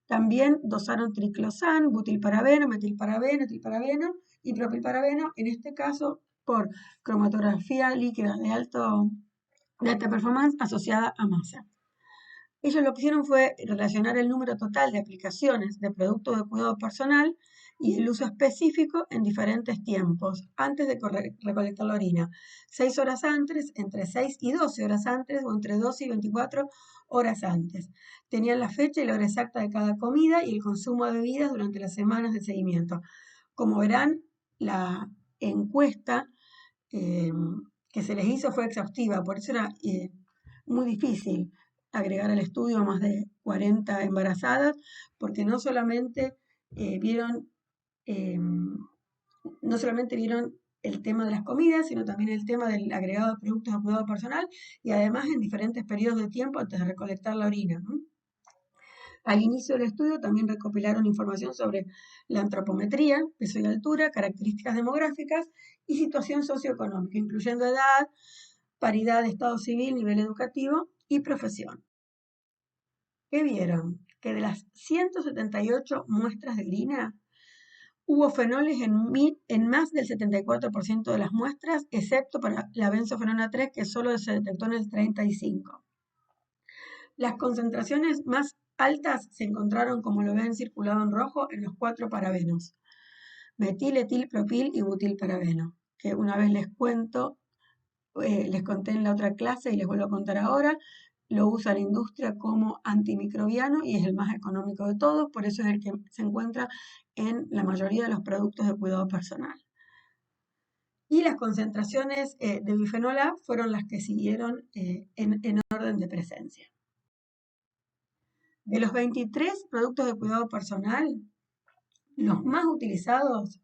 A: También dosaron triclosan, butilparabeno, metilparabeno, etilparabeno y propilparabeno, en este caso por cromatografía líquida de alta performance asociada a masa. Ellos lo que hicieron fue relacionar el número total de aplicaciones de productos de cuidado personal y el uso específico en diferentes tiempos, antes de recolectar la orina. 6 horas antes, entre 6 y 12 horas antes o entre 12 y 24 horas antes. Tenían la fecha y la hora exacta de cada comida y el consumo de bebidas durante las semanas de seguimiento. Como verán, la encuesta que se les hizo fue exhaustiva, por eso era muy difícil agregar al estudio a más de 40 embarazadas, porque no solamente vieron el tema de las comidas, sino también el tema del agregado de productos de cuidado personal y además en diferentes periodos de tiempo antes de recolectar la orina. Al inicio del estudio también recopilaron información sobre la antropometría, peso y altura, características demográficas y situación socioeconómica, incluyendo edad, paridad de estado civil, nivel educativo y profesión. ¿Qué vieron? Que de las 178 muestras de orina, hubo fenoles en más del 74% de las muestras, excepto para la benzofenona 3, que solo se detectó en el 35%. Las concentraciones más altas se encontraron, como lo ven circulado en rojo, en los 4 parabenos: metil, etil, propil y butilparabeno, que una vez les conté en la otra clase y les vuelvo a contar ahora. Lo usa la industria como antimicrobiano y es el más económico de todos, por eso es el que se encuentra en la mayoría de los productos de cuidado personal. Y las concentraciones de bifenol A fueron las que siguieron en orden de presencia. De los 23 productos de cuidado personal, los más utilizados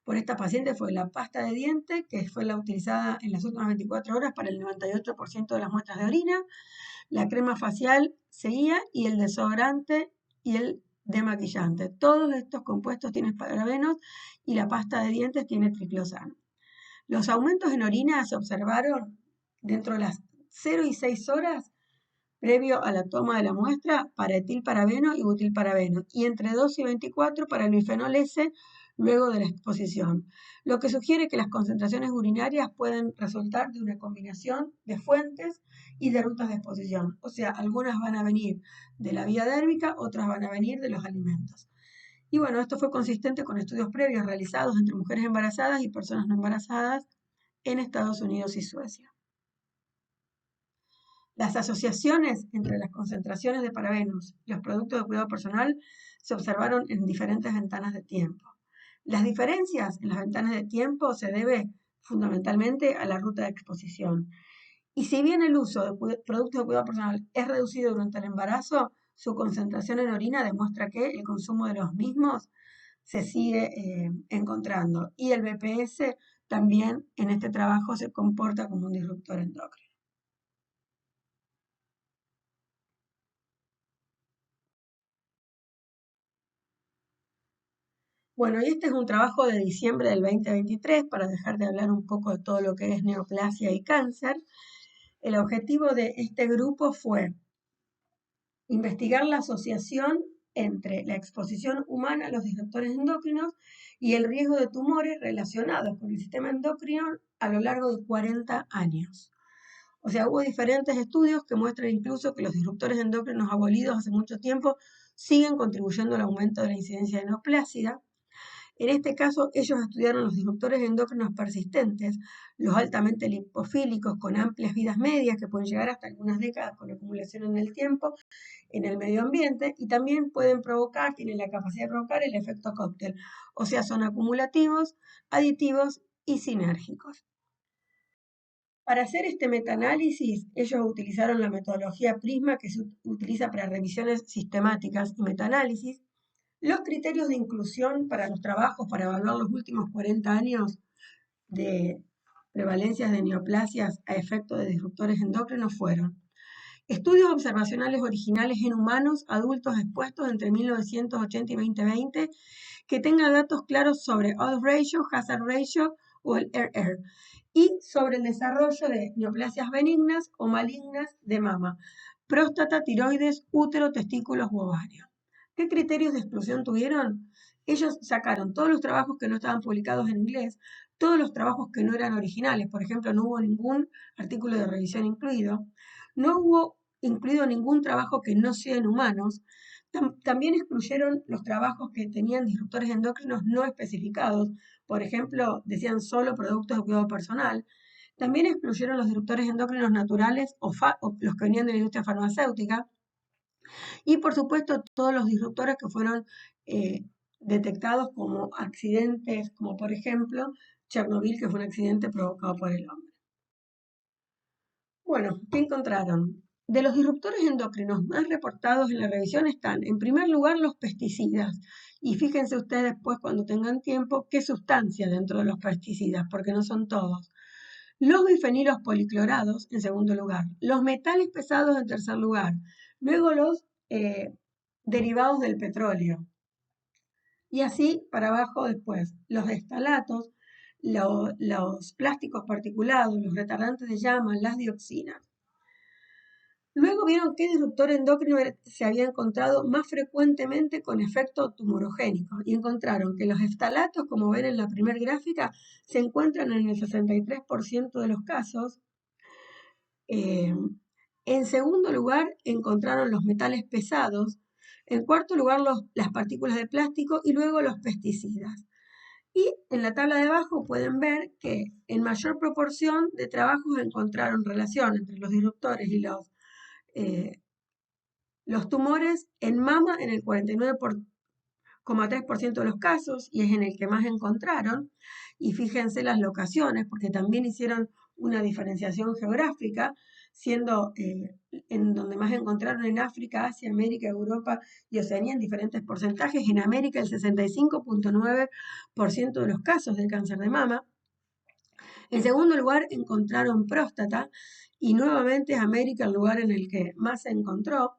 A: por esta paciente fue la pasta de diente, que fue la utilizada en las últimas 24 horas para el 98% de las muestras de orina, la crema facial seguía y el desodorante y el demaquillante. Todos estos compuestos tienen parabenos y la pasta de dientes tiene triclosan. Los aumentos en orina se observaron dentro de las 0 y 6 horas previo a la toma de la muestra para etilparabeno y butilparabeno, y entre 2 y 24 para el bifenol S luego de la exposición, lo que sugiere que las concentraciones urinarias pueden resultar de una combinación de fuentes y de rutas de exposición, o sea, algunas van a venir de la vía dérmica, otras van a venir de los alimentos. Y bueno, esto fue consistente con estudios previos realizados entre mujeres embarazadas y personas no embarazadas en Estados Unidos y Suecia. Las asociaciones entre las concentraciones de parabenos y los productos de cuidado personal se observaron en diferentes ventanas de tiempo. Las diferencias en las ventanas de tiempo se debe fundamentalmente a la ruta de exposición. Y si bien el uso de productos de cuidado personal es reducido durante el embarazo, su concentración en orina demuestra que el consumo de los mismos se sigue encontrando. Y el BPS también en este trabajo se comporta como un disruptor endocrino. Bueno, y este es un trabajo de diciembre del 2023 para dejar de hablar un poco de todo lo que es neoplasia y cáncer. El objetivo de este grupo fue investigar la asociación entre la exposición humana a los disruptores endocrinos y el riesgo de tumores relacionados con el sistema endocrino a lo largo de 40 años. O sea, hubo diferentes estudios que muestran incluso que los disruptores endocrinos abolidos hace mucho tiempo siguen contribuyendo al aumento de la incidencia de neoplasia. En este caso, ellos estudiaron los disruptores endocrinos persistentes, los altamente lipofílicos con amplias vidas medias que pueden llegar hasta algunas décadas con acumulación en el tiempo en el medio ambiente, y también tienen la capacidad de provocar el efecto cóctel, o sea, son acumulativos, aditivos y sinérgicos. Para hacer este metaanálisis, ellos utilizaron la metodología PRISMA que se utiliza para revisiones sistemáticas y metaanálisis. Los criterios de inclusión para los trabajos para evaluar los últimos 40 años de prevalencias de neoplasias a efecto de disruptores endocrinos fueron Estudios observacionales originales en humanos adultos expuestos entre 1980 y 2020 que tengan datos claros sobre odds ratio, hazard ratio o el RR y sobre el desarrollo de neoplasias benignas o malignas de mama, próstata, tiroides, útero, testículos u ovario. ¿Qué criterios de exclusión tuvieron? Ellos sacaron todos los trabajos que no estaban publicados en inglés, todos los trabajos que no eran originales, por ejemplo, no hubo ningún artículo de revisión incluido, no hubo incluido ningún trabajo que no sea en humanos, también excluyeron los trabajos que tenían disruptores endocrinos no especificados, por ejemplo, decían solo productos de cuidado personal. También excluyeron los disruptores endocrinos naturales o los que venían de la industria farmacéutica. Y por supuesto, todos los disruptores que fueron detectados como accidentes, como por ejemplo Chernobyl, que fue un accidente provocado por el hombre. Bueno, ¿qué encontraron? De los disruptores endocrinos más reportados en la revisión están, en primer lugar, los pesticidas. Y fíjense ustedes después, cuando tengan tiempo, qué sustancia dentro de los pesticidas, porque no son todos. Los bifenilos policlorados, en segundo lugar. Los metales pesados, en tercer lugar. Luego los derivados del petróleo. Y así para abajo después. Los estalatos, los plásticos particulados, los retardantes de llama, las dioxinas. Luego vieron qué disruptor endocrino se había encontrado más frecuentemente con efecto tumorogénico y encontraron que los eftalatos, como ven en la primera gráfica, se encuentran en el 63% de los casos. En segundo lugar, encontraron los metales pesados. En cuarto lugar, las partículas de plástico y luego los pesticidas. Y en la tabla de abajo pueden ver que en mayor proporción de trabajos encontraron relación entre los disruptores y los tumores en mama en el 49,3% de los casos, y es en el que más encontraron. Y fíjense las locaciones, porque también hicieron una diferenciación geográfica, siendo en donde más encontraron en África, Asia, América, Europa y Oceanía en diferentes porcentajes. En América el 65,9% de los casos de cáncer de mama. En segundo lugar encontraron próstata y nuevamente América el lugar en el que más se encontró.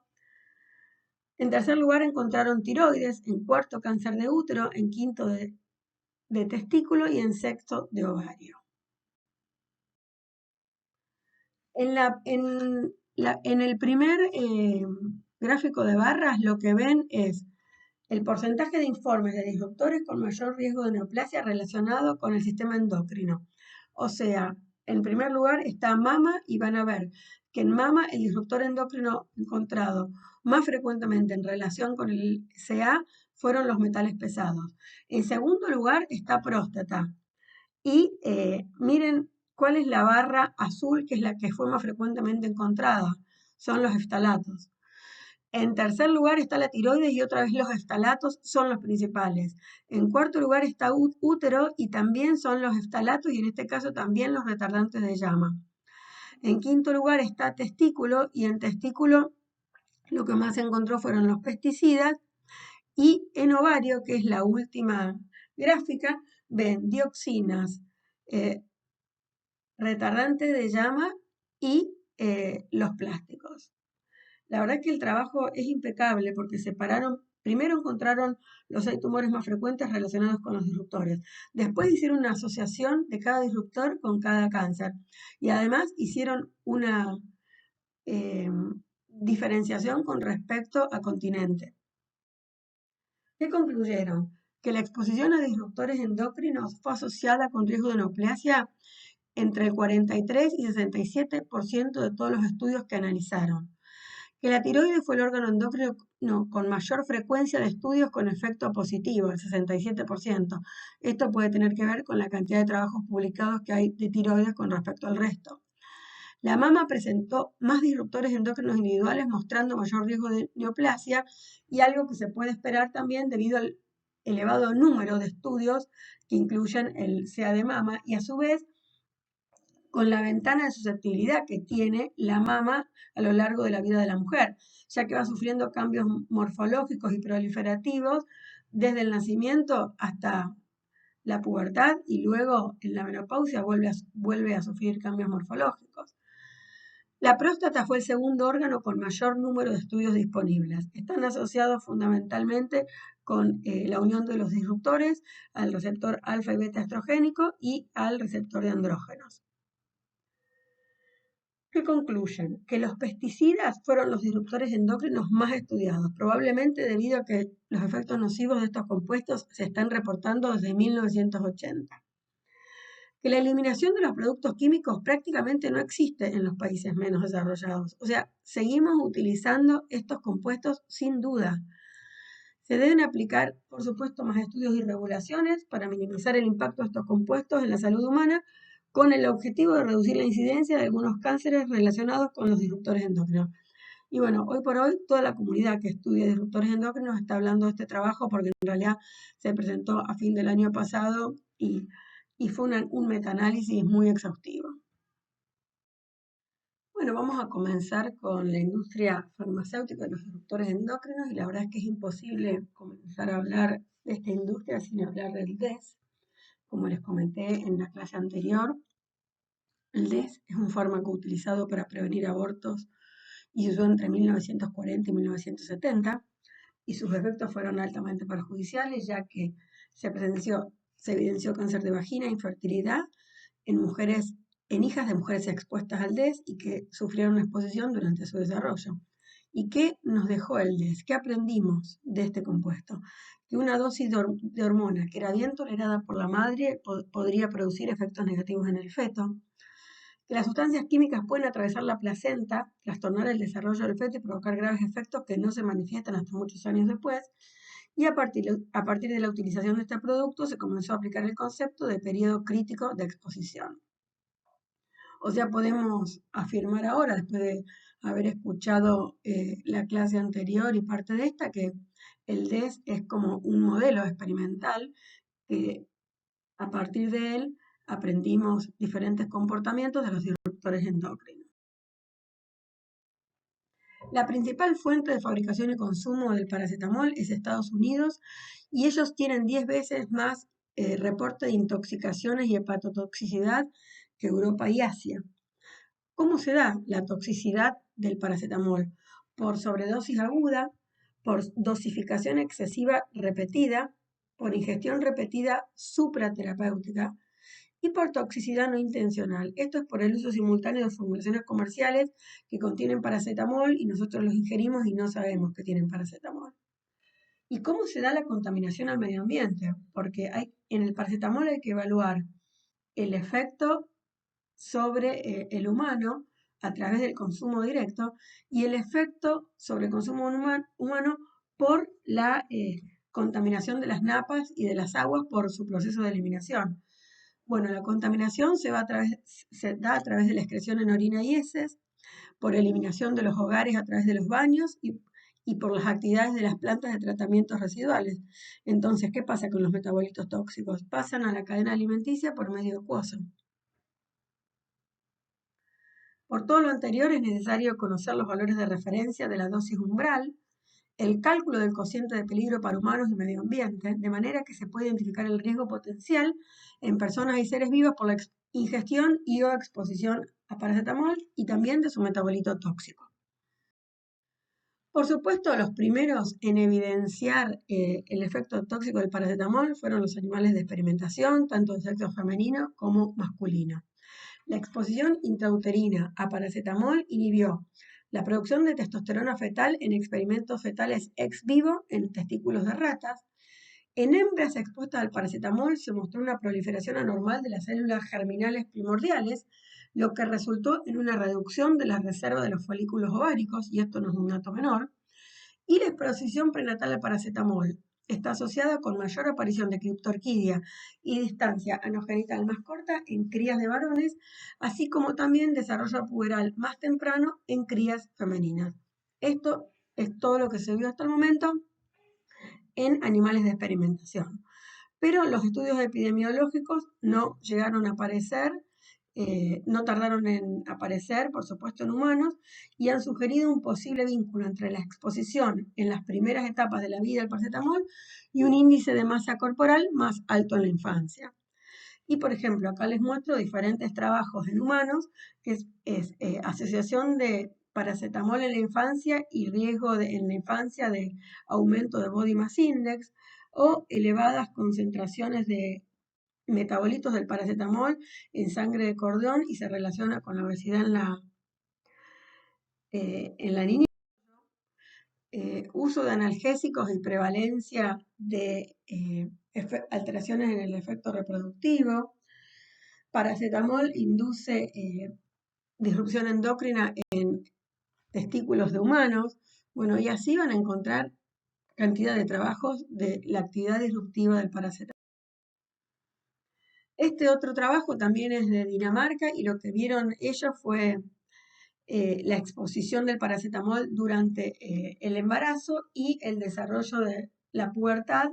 A: En tercer lugar encontraron tiroides, en cuarto cáncer de útero, en quinto de testículo y en sexto de ovario. En el primer gráfico de barras lo que ven es el porcentaje de informes de disruptores con mayor riesgo de neoplasia relacionado con el sistema endocrino. O sea, en primer lugar está mama y van a ver que en mama el disruptor endocrino encontrado más frecuentemente en relación con el CA fueron los metales pesados. En segundo lugar está próstata. Y miren cuál es la barra azul, que es la que fue más frecuentemente encontrada. Son los eftalatos. En tercer lugar está la tiroides y otra vez los eftalatos son los principales. En cuarto lugar está útero y también son los eftalatos y en este caso también los retardantes de llama. En quinto lugar está testículo y en testículo lo que más se encontró fueron los pesticidas. Y en ovario, que es la última gráfica, ven dioxinas, retardantes de llama y los plásticos. La verdad es que el trabajo es impecable porque primero encontraron los 6 tumores más frecuentes relacionados con los disruptores. Después hicieron una asociación de cada disruptor con cada cáncer. Y además hicieron una diferenciación con respecto a continente. ¿Qué concluyeron? Que la exposición a disruptores endocrinos fue asociada con riesgo de neoplasia entre el 43 y 67% de todos los estudios que analizaron. Que la tiroides fue el órgano endocrino con mayor frecuencia de estudios con efecto positivo, el 67%. Esto puede tener que ver con la cantidad de trabajos publicados que hay de tiroides con respecto al resto. La mama presentó más disruptores endocrinos individuales mostrando mayor riesgo de neoplasia y algo que se puede esperar también debido al elevado número de estudios que incluyen el CA de mama y a su vez con la ventana de susceptibilidad que tiene la mama a lo largo de la vida de la mujer, ya que va sufriendo cambios morfológicos y proliferativos desde el nacimiento hasta la pubertad y luego en la menopausia vuelve a sufrir cambios morfológicos. La próstata fue el segundo órgano con mayor número de estudios disponibles. Están asociados fundamentalmente con la unión de los disruptores al receptor alfa y beta estrogénico y al receptor de andrógenos. ¿Qué concluyen? Que los pesticidas fueron los disruptores endocrinos más estudiados, probablemente debido a que los efectos nocivos de estos compuestos se están reportando desde 1980. Que la eliminación de los productos químicos prácticamente no existe en los países menos desarrollados. O sea, seguimos utilizando estos compuestos sin duda. Se deben aplicar, por supuesto, más estudios y regulaciones para minimizar el impacto de estos compuestos en la salud humana, con el objetivo de reducir la incidencia de algunos cánceres relacionados con los disruptores endocrinos. Y bueno, hoy por hoy toda la comunidad que estudia disruptores endocrinos está hablando de este trabajo porque en realidad se presentó a fin del año pasado y fue un metaanálisis muy exhaustivo. Bueno, vamos a comenzar con la industria farmacéutica de los disruptores endocrinos y la verdad es que es imposible comenzar a hablar de esta industria sin hablar del DES. Como les comenté en la clase anterior, el DES es un fármaco utilizado para prevenir abortos y se usó entre 1940 y 1970 y sus efectos fueron altamente perjudiciales ya que se evidenció cáncer de vagina, infertilidad en hijas de mujeres expuestas al DES y que sufrieron una exposición durante su desarrollo. ¿Y qué nos dejó el DES? ¿Qué aprendimos de este compuesto? Que una dosis de hormona que era bien tolerada por la madre podría producir efectos negativos en el feto. Que las sustancias químicas pueden atravesar la placenta, trastornar el desarrollo del feto y provocar graves efectos que no se manifiestan hasta muchos años después. Y a partir de la utilización de este producto se comenzó a aplicar el concepto de periodo crítico de exposición. O sea, podemos afirmar ahora, después de haber escuchado la clase anterior y parte de esta, que el DES es como un modelo experimental que a partir de él aprendimos diferentes comportamientos de los disruptores endocrinos. La principal fuente de fabricación y consumo del paracetamol es Estados Unidos y ellos tienen 10 veces más reporte de intoxicaciones y hepatotoxicidad que Europa y Asia. ¿Cómo se da la toxicidad del paracetamol? Por sobredosis aguda, por dosificación excesiva repetida, por ingestión repetida supraterapéutica y por toxicidad no intencional. Esto es por el uso simultáneo de formulaciones comerciales que contienen paracetamol y nosotros los ingerimos y no sabemos que tienen paracetamol. ¿Y cómo se da la contaminación al medio ambiente? Porque en el paracetamol hay que evaluar el efecto sobre el humano a través del consumo directo y el efecto sobre el consumo humano por la contaminación de las napas y de las aguas por su proceso de eliminación. Bueno, la contaminación se da a través de la excreción en orina y heces, por eliminación de los hogares a través de los baños y por las actividades de las plantas de tratamientos residuales. Entonces, ¿qué pasa con los metabolitos tóxicos? Pasan a la cadena alimenticia por medio acuoso. Por todo lo anterior es necesario conocer los valores de referencia de la dosis umbral, el cálculo del cociente de peligro para humanos y medio ambiente, de manera que se puede identificar el riesgo potencial en personas y seres vivos por la ingestión y o exposición a paracetamol y también de su metabolito tóxico. Por supuesto, los primeros en evidenciar el efecto tóxico del paracetamol fueron los animales de experimentación, tanto de sexo femenino como masculino. La exposición intrauterina a paracetamol inhibió la producción de testosterona fetal en experimentos fetales ex vivo en testículos de ratas. En hembras expuestas al paracetamol se mostró una proliferación anormal de las células germinales primordiales, lo que resultó en una reducción de la reserva de los folículos ováricos, y esto no es un dato menor, y la exposición prenatal al paracetamol está asociada con mayor aparición de criptorquidia y distancia anogenital más corta en crías de varones, así como también desarrollo puberal más temprano en crías femeninas. Esto es todo lo que se vio hasta el momento en animales de experimentación. Pero los estudios epidemiológicos no llegaron a aparecer, no tardaron en aparecer, por supuesto, en humanos, y han sugerido un posible vínculo entre la exposición en las primeras etapas de la vida al paracetamol y un índice de masa corporal más alto en la infancia. Y, por ejemplo, acá les muestro diferentes trabajos en humanos, que es asociación de paracetamol en la infancia y riesgo en la infancia de aumento de Body Mass Index, o elevadas concentraciones de metabolitos del paracetamol en sangre de cordón y se relaciona con la obesidad en la niñez. Uso de analgésicos y prevalencia de alteraciones en el efecto reproductivo. Paracetamol induce disrupción endocrina en testículos de humanos. Bueno, y así van a encontrar cantidad de trabajos de la actividad disruptiva del paracetamol. Este otro trabajo también es de Dinamarca y lo que vieron ellos fue la exposición del paracetamol durante el embarazo y el desarrollo de la pubertad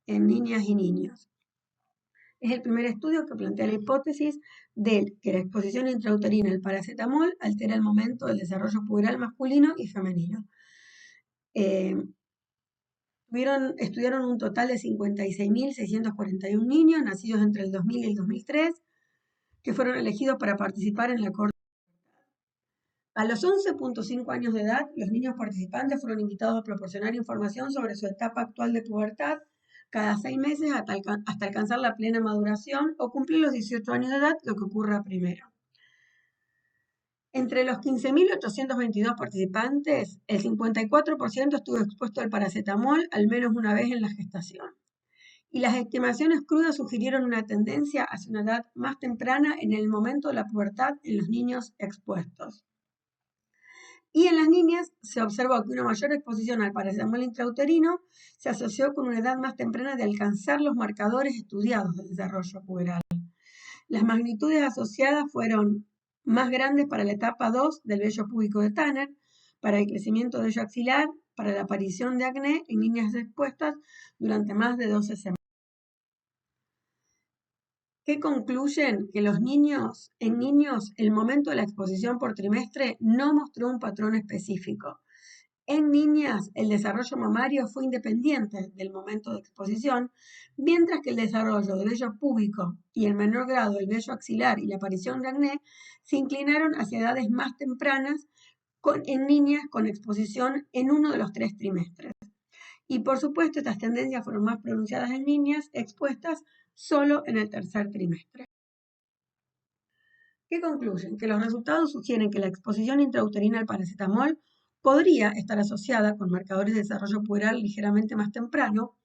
A: en niñas y niños. Es el primer estudio que plantea la hipótesis de que la exposición intrauterina al paracetamol altera el momento del desarrollo puberal masculino y femenino. Estudiaron un total de 56.641 niños nacidos entre el 2000 y el 2003 que fueron elegidos para participar en la corte. A los 11.5 años de edad, los niños participantes fueron invitados a proporcionar información sobre su etapa actual de pubertad cada 6 meses hasta alcanzar la plena maduración o cumplir los 18 años de edad, lo que ocurra primero. Entre los 15.822 participantes, el 54% estuvo expuesto al paracetamol al menos una vez en la gestación. Y las estimaciones crudas sugirieron una tendencia hacia una edad más temprana en el momento de la pubertad en los niños expuestos. Y en las niñas se observó que una mayor exposición al paracetamol intrauterino se asoció con una edad más temprana de alcanzar los marcadores estudiados del desarrollo puberal. Las magnitudes asociadas fueron más grandes para la etapa 2 del vello púbico de Tanner, para el crecimiento del vello axilar, para la aparición de acné en niñas expuestas durante más de 12 semanas. ¿Qué concluyen? Que en niños, el momento de la exposición por trimestre no mostró un patrón específico. En niñas, el desarrollo mamario fue independiente del momento de exposición, mientras que el desarrollo del vello púbico y en menor grado el vello axilar y la aparición de acné se inclinaron hacia edades más tempranas en niñas con exposición en uno de los 3 trimestres. Y por supuesto, estas tendencias fueron más pronunciadas en niñas expuestas solo en el tercer trimestre. ¿Qué concluyen? Que los resultados sugieren que la exposición intrauterina al paracetamol podría estar asociada con marcadores de desarrollo puberal ligeramente más temprano,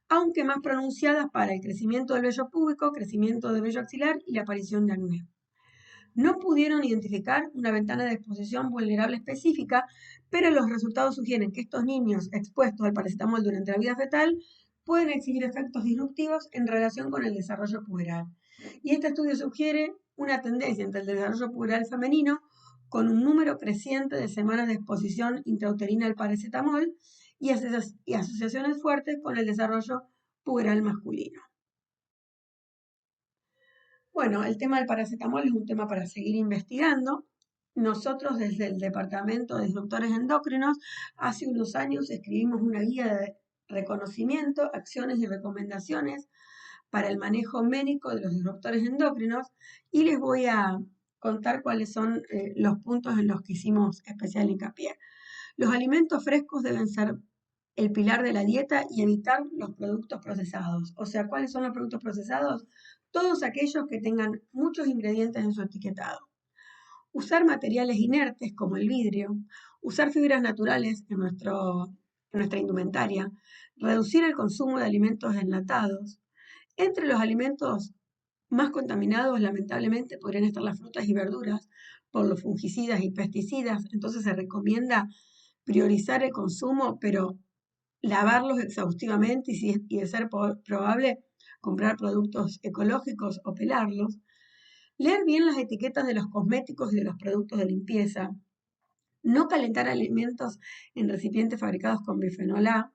A: aunque más pronunciadas para el crecimiento del vello púbico, crecimiento del vello axilar y la aparición de acné. No pudieron identificar una ventana de exposición vulnerable específica, pero los resultados sugieren que estos niños expuestos al paracetamol durante la vida fetal pueden exhibir efectos disruptivos en relación con el desarrollo puberal. Y este estudio sugiere una tendencia entre el desarrollo puberal femenino con un número creciente de semanas de exposición intrauterina al paracetamol y asociaciones fuertes con el desarrollo puberal masculino. Bueno, el tema del paracetamol es un tema para seguir investigando. Nosotros desde el Departamento de Disruptores Endocrinos hace unos años escribimos una guía de reconocimiento, acciones y recomendaciones para el manejo médico de los disruptores endocrinos y les voy a contar cuáles son los puntos en los que hicimos especial hincapié. Los alimentos frescos deben ser el pilar de la dieta y evitar los productos procesados. O sea, ¿cuáles son los productos procesados? Todos aquellos que tengan muchos ingredientes en su etiquetado. Usar materiales inertes como el vidrio, usar fibras naturales en nuestra indumentaria, reducir el consumo de alimentos enlatados. Entre los alimentos más contaminados, lamentablemente, podrían estar las frutas y verduras por los fungicidas y pesticidas. Entonces se recomienda priorizar el consumo, pero lavarlos exhaustivamente y de ser probable, comprar productos ecológicos o pelarlos. Leer bien las etiquetas de los cosméticos y de los productos de limpieza. No calentar alimentos en recipientes fabricados con bifenol A.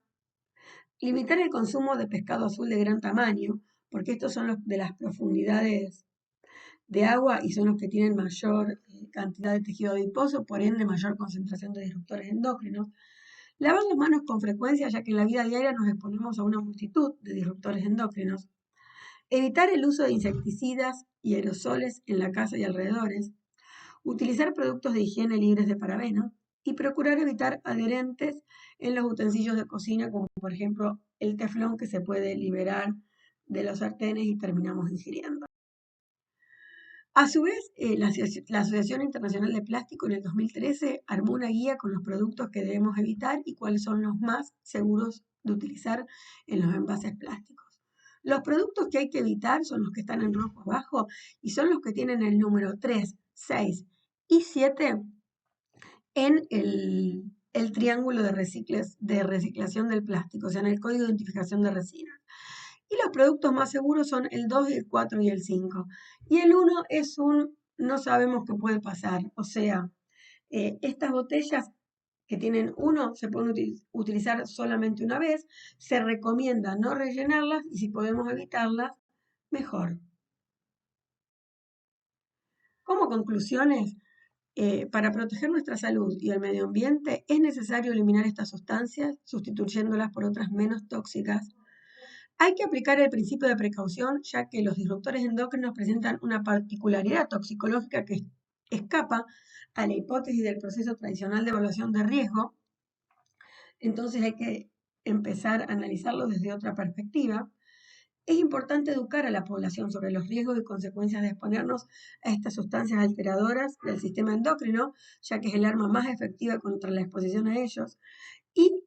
A: Limitar el consumo de pescado azul de gran tamaño, porque estos son los de las profundidades de agua y son los que tienen mayor cantidad de tejido adiposo, por ende mayor concentración de disruptores endocrinos. Lavar las manos con frecuencia, ya que en la vida diaria nos exponemos a una multitud de disruptores endocrinos. Evitar el uso de insecticidas y aerosoles en la casa y alrededores. Utilizar productos de higiene libres de parabenos. Y procurar evitar adherentes en los utensilios de cocina, como por ejemplo el teflón que se puede liberar de los sartenes y terminamos ingiriendo. A su vez, la Asociación Internacional de Plástico en el 2013 armó una guía con los productos que debemos evitar y cuáles son los más seguros de utilizar en los envases plásticos. Los productos que hay que evitar son los que están en rojo abajo y son los que tienen el número 3, 6 y 7 en el triángulo de reciclación del plástico, o sea, en el código de identificación de resinas. Y los productos más seguros son el 2, el 4 y el 5. Y el 1 es un no sabemos qué puede pasar. O sea, estas botellas que tienen 1 se pueden utilizar solamente una vez. Se recomienda no rellenarlas y si podemos evitarlas, mejor. Como conclusiones, para proteger nuestra salud y el medio ambiente es necesario eliminar estas sustancias, sustituyéndolas por otras menos tóxicas. Hay que aplicar el principio de precaución, ya que los disruptores endocrinos presentan una particularidad toxicológica que escapa a la hipótesis del proceso tradicional de evaluación de riesgo. Entonces hay que empezar a analizarlo desde otra perspectiva. Es importante educar a la población sobre los riesgos y consecuencias de exponernos a estas sustancias alteradoras del sistema endocrino, ya que es el arma más efectiva contra la exposición a ellos. Y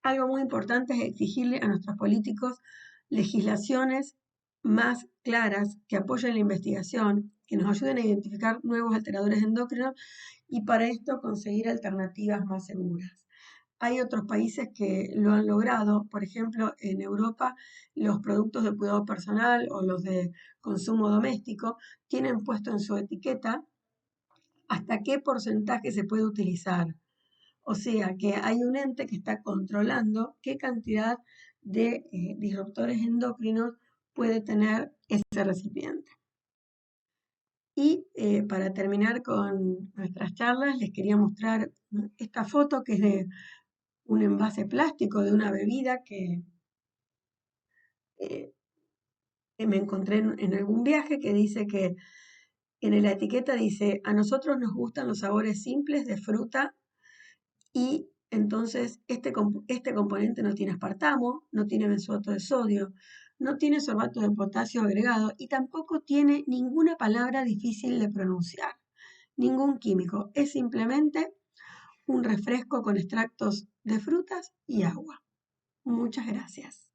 A: algo muy importante es exigirle a nuestros políticos legislaciones más claras que apoyen la investigación, que nos ayuden a identificar nuevos alteradores endocrinos y para esto conseguir alternativas más seguras. Hay otros países que lo han logrado, por ejemplo, en Europa los productos de cuidado personal o los de consumo doméstico tienen puesto en su etiqueta hasta qué porcentaje se puede utilizar. O sea que hay un ente que está controlando qué cantidad de disruptores endocrinos puede tener ese recipiente. Y para terminar con nuestras charlas, les quería mostrar esta foto que es de un envase plástico de una bebida que eh, me encontré en algún viaje que dice que en la etiqueta dice, a nosotros nos gustan los sabores simples de fruta y entonces este componente no tiene aspartamo, no tiene benzoato de sodio, no tiene sorbato de potasio agregado y tampoco tiene ninguna palabra difícil de pronunciar, ningún químico. Es simplemente un refresco con extractos de frutas y agua. Muchas gracias.